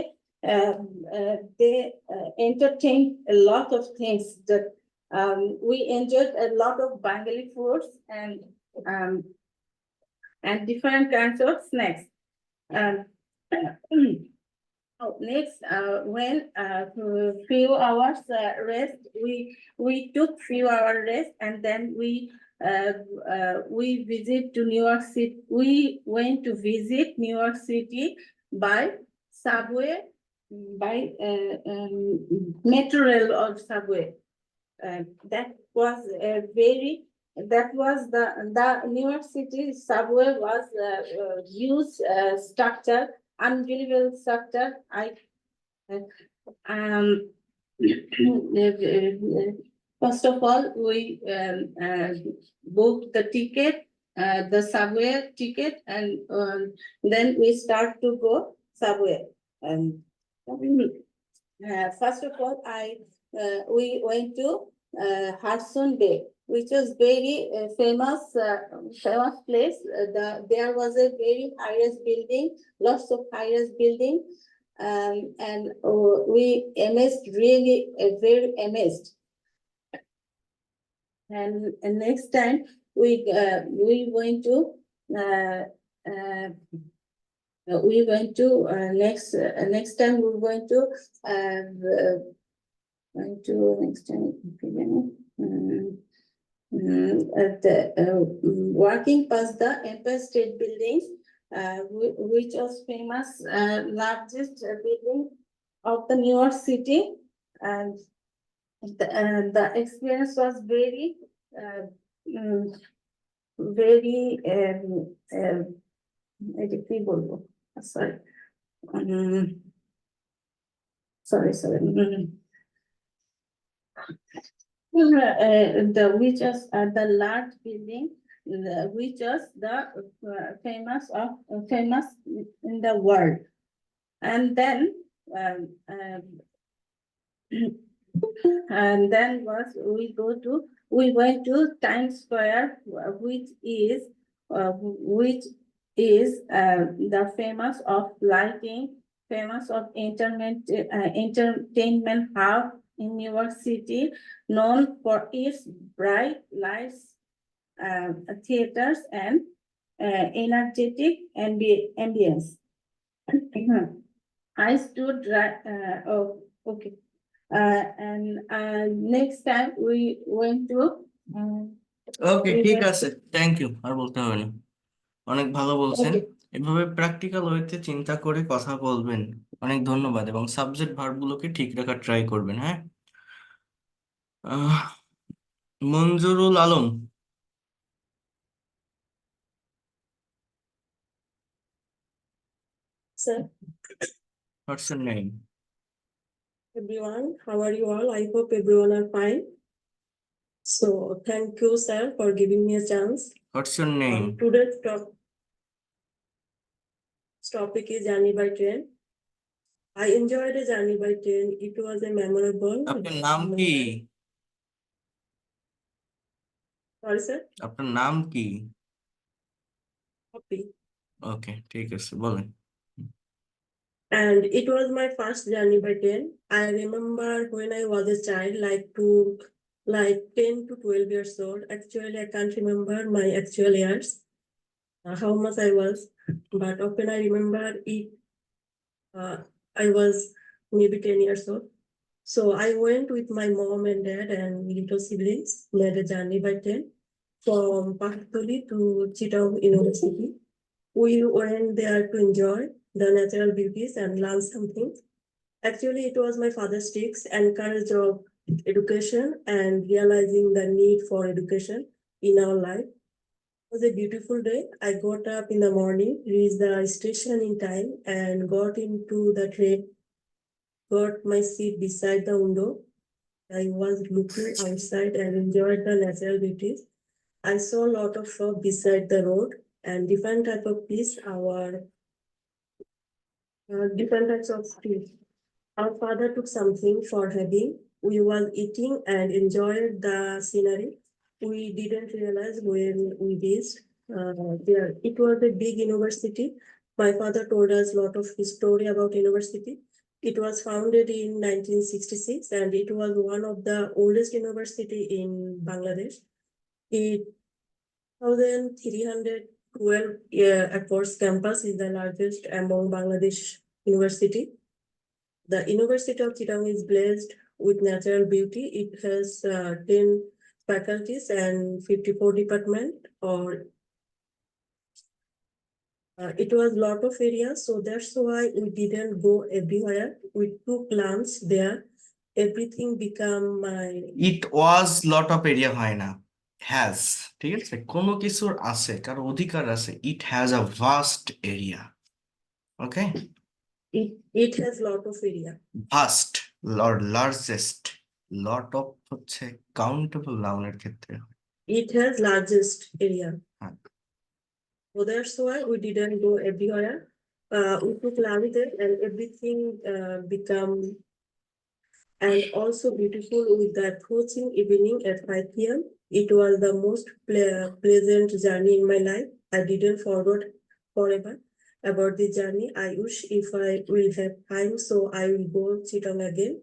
entertain a lot of things that we enjoyed a lot of Bengali foods um, and different kinds of snacks. Um, Oh, next, when few hours rest, we took few hour rest, and then we visit to New York City. We went to visit New York City by subway, by metro rail or subway. That was a very that was the New York City subway was huge structure, unbelievable structure. Um first of all, we booked the ticket, the subway ticket, and then we start to go subway. And first of all, we went to Hudson Bay, which was very famous place. There was a very high-rise building, lots of high-rise building, and we amazed, really very amazed. And next time we went to next time we went to next time walking past the Empire State Building, which was famous largest building of the New York City, and the experience was very very কি বলবো? Sorry. Sorry. The which is the large building, which is the famous in the world, and then we went to Times Square, which is the famous of lighting, famous of entertainment hub in New York City, known for its bright lights, theaters, and energetic ambience. I stood okay. And next time we went to okay, we ঠিক went আছে, thank you, আর বলতে হবে না। অনেক ভালো বলছেন। Okay. এভাবে practical ওয়েতে চিন্তা করে কথা বলবেন। অনেক ধন্যবাদ, এবং সাবজেক্ট ভার্বগুলোকে ঠিক রাখার ট্রাই করবেন। হ্যাঁ, Manjurul Alam. Sir, what's your name? everyone, how are you all? I hope everyone are fine. So thank you, sir, for giving me a chance. What's your name? Today's topic is journey by train. I enjoyed a journey by train. It was a memorable. আপনার নাম কি? Sorry, sir. আপনার নাম কি? Copy. ওকে, ঠিক আছে, বলেন। And it was my first journey by train. I remember when I was a child, like 10 to 12 years old. Actually, I can't remember my actual years, how much I was, but often I remember it. I was maybe 10 years old. So I went with my mom and dad and little siblings, made a journey by train from Pakhtoli to Chittagong University. We went there to enjoy the natural beauties and learn something. Actually, it was my father's tips and courage of education and realizing the need for education in our life. It was a beautiful day. I got up in the morning, reached the station in time, and got into the train. Got my seat beside the window. I was looking outside and enjoyed the natural beauties. I saw a lot of shop beside the road and different type of fish. Different types of fish. Our father took something for having. We was eating and enjoyed the scenery. We didn't realize when we reached there. It was a big university. My father told us a lot of history about university. It was founded in 1966 and it was one of the oldest university in Bangladesh. It 1,312 across campus is the largest among Bangladesh university. The University of Chittagong is blessed with natural beauty. It has 10 faculties and 54 department or it was lot of areas, so that's why we didn't go everywhere. We took lunch there. Everything become my it was lot of area হয় না, has, ঠিক আছে, কোনো কিছুর আছে, কারো অধিকার আছে, it has a vast area. Okay, it has lot of area. Vast or largest, lot of হচ্ছে কাউন্টেবল নাউনের ক্ষেত্রে। It has largest area. হ্যাঁ। So that's why we didn't go everywhere. We took lunch there and everything become and also beautiful with the approaching evening at 5 p.m. It was the most pleasant journey in my life. I didn't forget forever about the journey. I wish if I will have time, so I will go Chittagong again.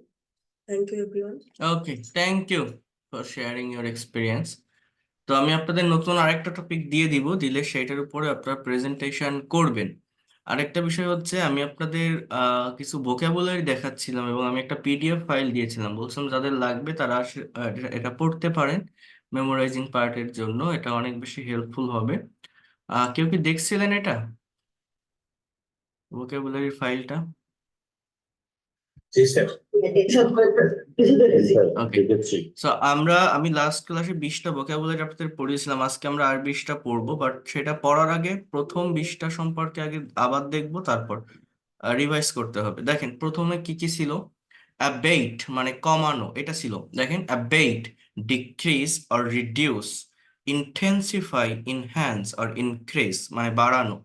Thank you, everyone. Okay, thank you for sharing your experience. তো আমি আপনাদের নতুন আরেকটা topic দিয়ে দিব, দিলে সেটার উপরে আপনারা প্রেজেন্টেশন করবেন। আরেকটা বিষয় হচ্ছে আমি আপনাদের কিছু ভোকাবুলারি দেখাচ্ছিলাম এবং আমি একটা পিডিএফ ফাইল দিয়েছিলাম, বলছিলাম যাদের লাগবে তারা এটা পড়তে পারেন মেমোরাইজিং পার্টের জন্য, এটা অনেক বেশি হেল্পফুল হবে। কেউ কি দেখছিলেন এটা ভোকাবুলারি ফাইলটা? সো আমি লাস্ট ক্লাসে 20টা ভোকাবুলারি আপনাদের পড়িয়েছিলাম, আজকে আমরা আর 20টা পড়বো, বাট সেটা পড়ার আগে প্রথম 20টা সম্পর্কে আগে আবার দেখবো, তারপর রিভাইজ করতে হবে। দেখেন প্রথমে কি কি ছিল, অ্যাবেট মানে কমানো, এটা ছিল, দেখেন abate, decrease or reduce, intensify, enhance or increase মানে বাড়ানো,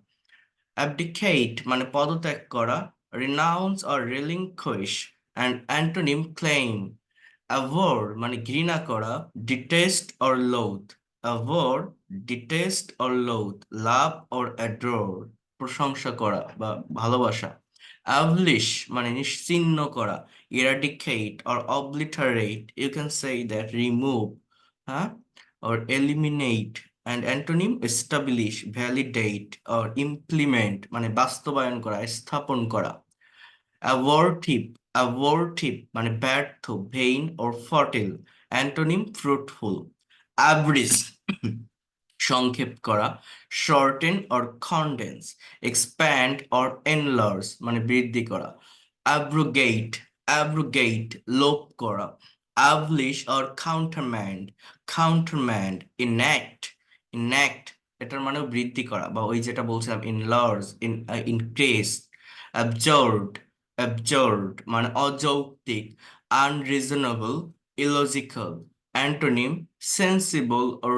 অ্যাবডিকেট মানে পদত্যাগ করা, renounce or relinquish, and antonym claim. Abhor মানে ঘৃণা করা, detest or loathe, abhor, detest or loathe, love or adore প্রশংসা করা বা ভালোবাসা। অ্যাবলিশ মানে নিশ্চিহ্ন করা, eradicate or obliterate, you can say that remove, হ্যাঁ, or eliminate, and antonym establish, validate or implement মানে বাস্তবায়ন করা, স্থাপন করা। abortive মানে ব্যর্থ, vain or fertile, antonym fruitful। average সংক্ষেপ করা, shorten or condense, expand or enlarge মানে বৃদ্ধি করা। abrogate লোপ করা, abolish or countermand, enact এটার মানে বৃদ্ধি করা, বা ওই যেটা বলছিলাম enlarge, increase। absurd মানে অযৌক্তিক, unreasonable, illogical, antonym sensible or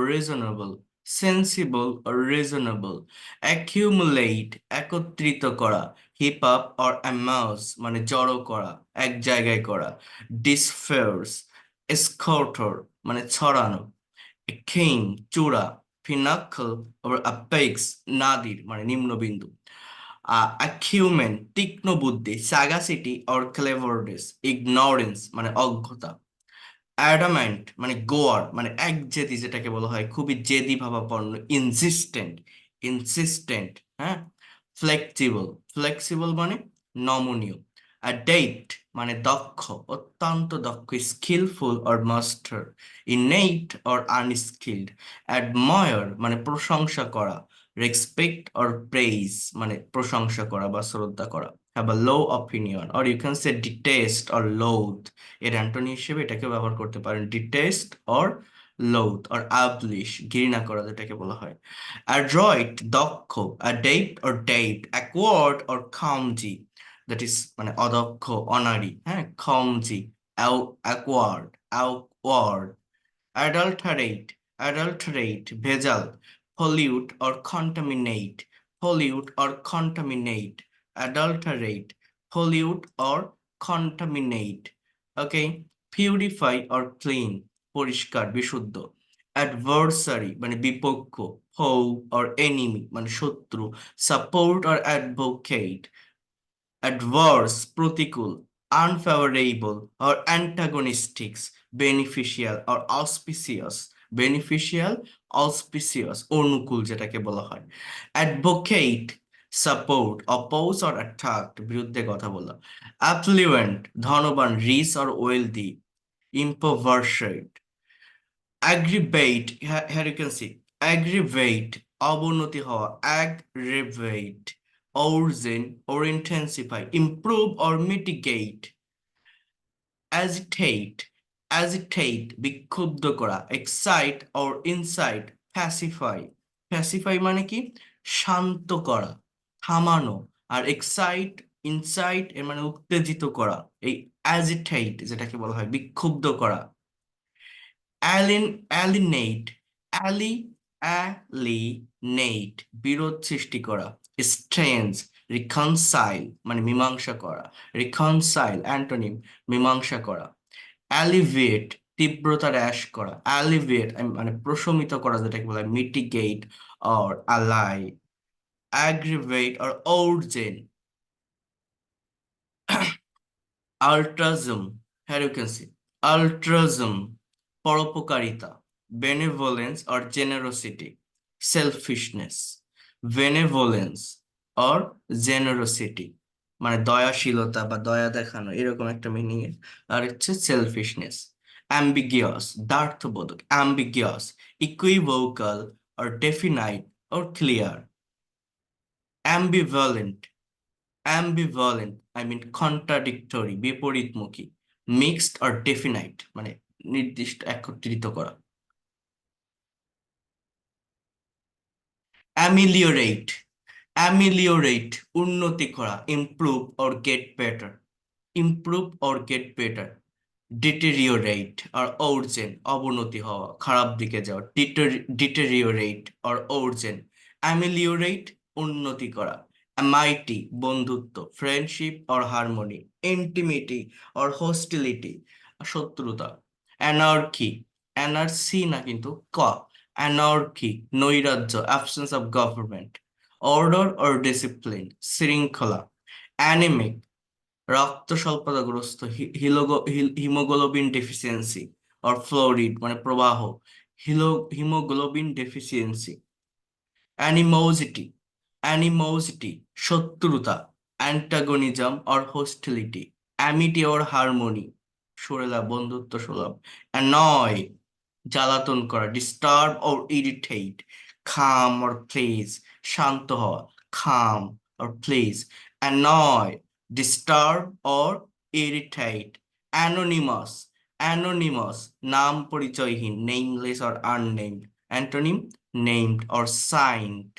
reasonable। accumulate একত্রিত করা, heap up or amass মানে জড়ো করা, এক জায়গায় করা। disperse, scatter মানে ছড়ানো। king চূড়া, pinnacle or apex নাদির মানে নিম্নবিন্দু। acumen তীক্ষ্ণ বুদ্ধি, sagacity or cleverness, ignorance মানে অজ্ঞতা। অ্যাডামেন্ট মানে গোয়ার মানে একজেদি, যেটাকে বলা হয় খুবই জেদি ভাবাপন্ন। ইনসিস্টেন্ট, হ্যাঁ। ফ্লেক্সিবল মানে নমনীয়। অ্যাডেপ্ট মানে দক্ষ, অত্যন্ত দক্ষ। Skilful or master, innate or unskilled. Admire মানে প্রশংসা করা। রেসপেক্ট অর প্রেইজ মানে প্রশংসা করা বা শ্রদ্ধা করা, have a low opinion or you can say detest or loathe, এর অ্যান্টোনি হিসেবে এটাকে ব্যবহার করতে পারেন, detest or loathe or abolish ঘৃণা করা যেটাকে বলা হয়। অ্যাড্রয়েট দক্ষ, adept or deft, awkward or clumsy that is মানে অদক্ষ অনারি, হ্যাঁ clumsy, awkward awkward. adulterate, adulterate, ভেজাল, pollute or contaminate, pollute or contaminate, adulterate, pollute or contaminate. Okay, purify or clean, পরিষ্কার বিশুদ্ধ। adversary মানে বিপক্ষ, foe or enemy মানে শত্রু, support or advocate, adverse প্রতিকূল, unfavorable or antagonistic, beneficial or auspicious, beneficial auspicious অনুকূল যেটাকে বলা হয়। advocate support, oppose or attack বিরুদ্ধে কথা বলা। affluent ধনবান, rich or wealthy, impoverished। aggravate, here you can see aggravate অবনতি হওয়া, aggravate, worsen or intensify, improve or mitigate। agitate, agitate বিক্ষুব্ধ করা, excite or incite, pacify, pacify মানে কি শান্ত করা থামানো, আর excite incite এর মানে উত্তেজিত করা। এই agitate যেটাকে বলা হয় বিক্ষুব্ধ করা। alienate, alienate বিরোধ সৃষ্টি করা। strange, reconcile মানে মীমাংসা করা, reconcile অ্যান্টোনিম মীমাংসা করা। alleviate তীব্রতা হ্রাস করা, alleviate মানে প্রশমিত করা যেটাকে বলা হয় mitigate or allay। aggravate or urgent, altruism, here you can see altruism পরোপকারিতা, benevolence or generosity, selfishness, benevolence or generosity মানে দয়াশীলতা বা দয়া দেখানো এরকম একটা মিনিং এর, আর হচ্ছে selfishness. ambiguous দ্ব্যর্থবোধক, ambiguous, equivocal or definite or clear। ambivalent, ambivalent I mean contradictory বিপরীতমুখী। mixed or definite মানে নির্দিষ্ট একত্রিত করা। ameliorate, ameliorate উন্নতি করা, improve or get better, improve or get better। deteriorate or worsen অবনতি হওয়া খারাপ দিকে যাওয়া, deteriorate or worsen। ameliorate উন্নতি করা। amity বন্ধুত্ব, friendship or harmony, intimity or hostility শত্রুতা। anarchy, anarchy না কিন্তু ক, anarchy নৈরাজ্য, absence of government। order or discipline শৃঙ্খলা। anemic রক্ত স্বল্পতাগ্রস্ত, হিমোগ্লোবিন ডেফিসিয়েন্সি অর ফ্লোরিড মানে প্রবাহ, হিমোগ্লোবিন ডেফিসিয়েন্সি। অ্যানিমোসিটি, অ্যানিমোসিটি শত্রুতা, অ্যান্টাগনিজম অর হোস্টিলিটি। অ্যামিটি অর হারমোনি সুরেলা বন্ধুত্ব সুলভ। অ্যানয় জ্বালাতন করা, ডিস্টার্ব অর ইরিটেট। খাম অর প্লিজ শান্ত হওয়া, খাম or please. Annoy disturb or irritate। anonymous, anonymous নাম পরিচয়হীন, nameless or unnamed, antonym named or signed।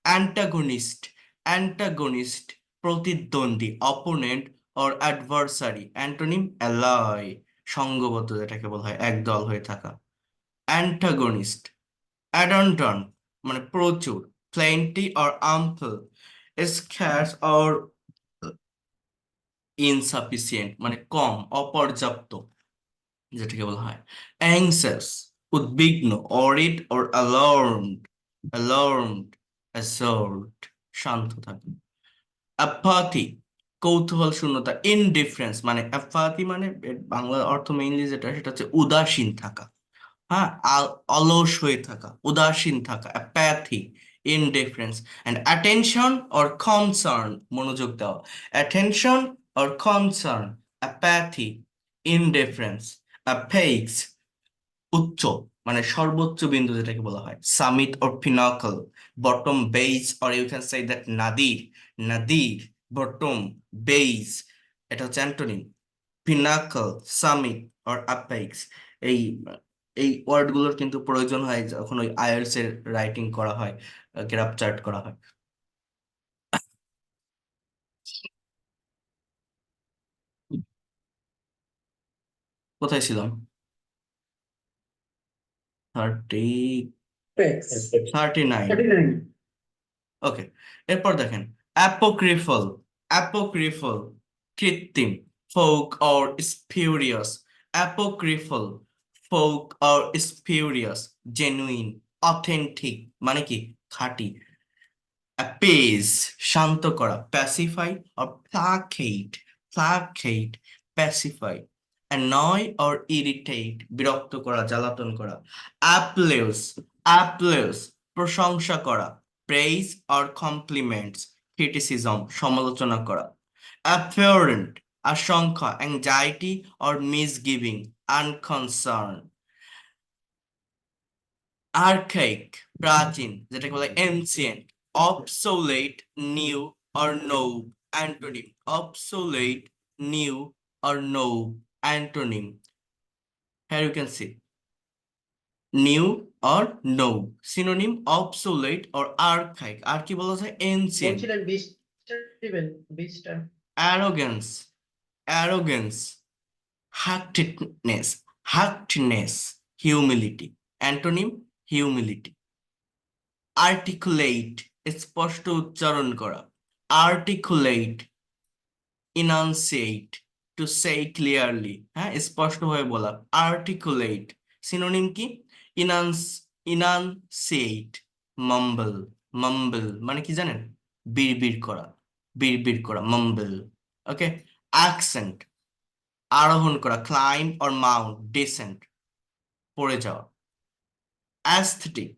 antagonist, antagonist প্রতিদ্বন্দ্বী, opponent or adversary, antonym ally সঙ্গবদ্ধ যেটাকে বলা হয় একদল হয়ে থাকা। antagonist, abundant মানে প্রচুর, plenty or ample, scarce or insufficient মানে কম অপর্যাপ্ত যেটাকে বলা হয়। অ্যাংসাস উদ্বিগ্ন, worried or alarmed, alarmed assured শান্ত থাকে। অ্যাপাথি কৌতূহল শূন্যতা। ইনডিফারেন্স মানে অ্যাপাথি মানে এর বাংলা অর্থ মেইনলি যেটা সেটা হচ্ছে উদাসীন থাকা, হ্যাঁ অলস হয়ে থাকা, উদাসীন থাকা, apathy indifference. And attention or concern মনোযোগ দেওয়া, attention or concern, apathy indifference. Apex উচ্চ মানে সর্বোচ্চ বিন্দু যেটাকে বলা হয়, summit or pinnacle bottom base, or you can say that nadir, bottom base, এটা হচ্ছে antonym. Pinnacle, summit or apex, এই এই ওয়ার্ড গুলোর কিন্তু প্রয়োজন হয় যখন ওই আইএলটিএস এর রাইটিং করা হয়, গ্রাফ চার্ট করা হয়। কোথায় ছিলাম? 39। ওকে, এরপর দেখেন অ্যাপোক্রিফাল কৃত্রিম, folk or spurious, apocryphal folk or spurious, genuine authentic মানে কি খাঁটি। অ্যাপেজ শান্ত করা, pacify or placate pacify, annoy or irritate বিরক্ত করা জ্বালাতন করা। অ্যাপ্লেউস প্রশংসা করা, প্রেইজ অর কমপ্লিমেন্টস ক্রিটিসিজম সমালোচনা করা। অ্যাপিয়ারেন্ট আশঙ্কা, অ্যাংজাইটি অর মিসগিভিং আনকনসার্ন। আর্কাইক প্রাচীন, যেটাকে বলে ancient. Obsolete new or no antonym, obsolete new or no antonym. Here you can see new or no synonym, obsolete or archaic। আর কি বলা যায়? ancient। বলছিলেন 20টা দিবেন, 20টা। arrogance haughtiness humility, antonym humility। articulate স্পষ্ট উচ্চারণ করা, articulate enunciate to say clearly, হ্যাঁ স্পষ্টভাবে বলা। articulate সিনোনিম কি? enunciate mumble মানে কি জানেন? বিড়বিড় করা mumble। ওকে, accent আরোহণ করা, climb or mount, descent পড়ে যাওয়া। aesthetic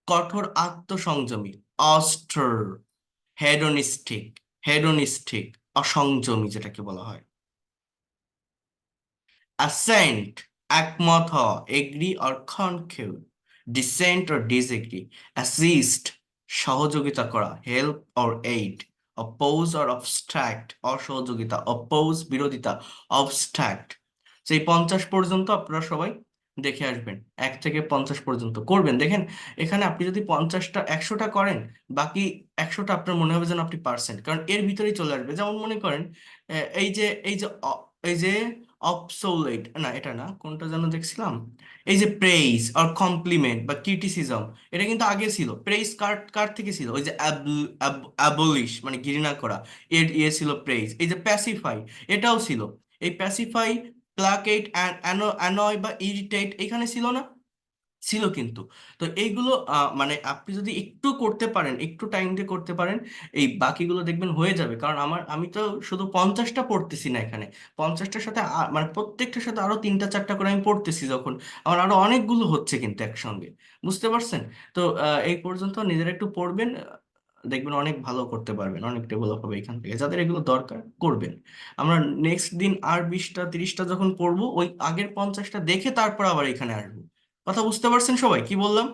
কঠোর আত্মসংযমী, austere হেডোনিস্টিক অসংযমী যেটাকে বলা হয়। assent একমত হওয়া, agree or concur, dissent or disagree. Assist সহযোগিতা করা, help or aid. Oppose or obstruct অসহযোগিতা, অপোজ বিরোধিতা, অবস্ট্রাক্ট। সেই 50 পর্যন্ত আপনারা সবাই দেখে আসবেন, 1 থেকে 50 পর্যন্ত করবেন। দেখেন এখানে আপনি যদি 50টা 100টা করেন, বাকি 100টা আপনার মনে হবে যেন আপনি পারছেন, কারণ এর ভিতরেই চলে আসবে। যেমন মনে করেন এই যে অবসোলেট, না এটা না, কোনটা যেন দেখছিলাম, এই যে প্রেইজ অর কমপ্লিমেন্ট বা ক্রিটিসিজম, এটা কিন্তু আগে ছিল। প্রেইজ কার কার থেকে ছিল? ওই যে অ্যাবলিশ মানে ঘৃণা করা, এর ছিল প্রেইজ। এই যে প্যাসিফাই, এটাও ছিল। এই প্যাসিফাই, প্লাকেট, অ্যানয় বা ইরিটেট এখানে ছিল না? ছিল কিন্তু। তো এইগুলো মানে আপনি যদি একটু করতে পারেন, একটু টাইম দিয়ে করতে পারেন, এই বাকিগুলো দেখবেন হয়ে যাবে। কারণ আমি তো শুধু 50টা পড়তেছি না এখানে, 50টার সাথে মানে প্রত্যেকটার সাথে আরো 3টা 4টা করে আমি পড়তেছি, যখন আমার আরো অনেকগুলো হচ্ছে কিন্তু একসঙ্গে। বুঝতে পারছেন? তো এই পর্যন্ত নিজেরা একটু পড়বেন, দেখবেন অনেক ভালো করতে পারবেন, অনেক ডেভেলপ হবে এখান থেকে। যাদের এগুলো দরকার করবেন। আমরা নেক্সট দিন আর 20টা 30টা যখন পড়বো, ওই আগের 50টা দেখে তারপর আবার এখানে আসবো। কথা বুঝতে পারছেন সবাই কি বললাম?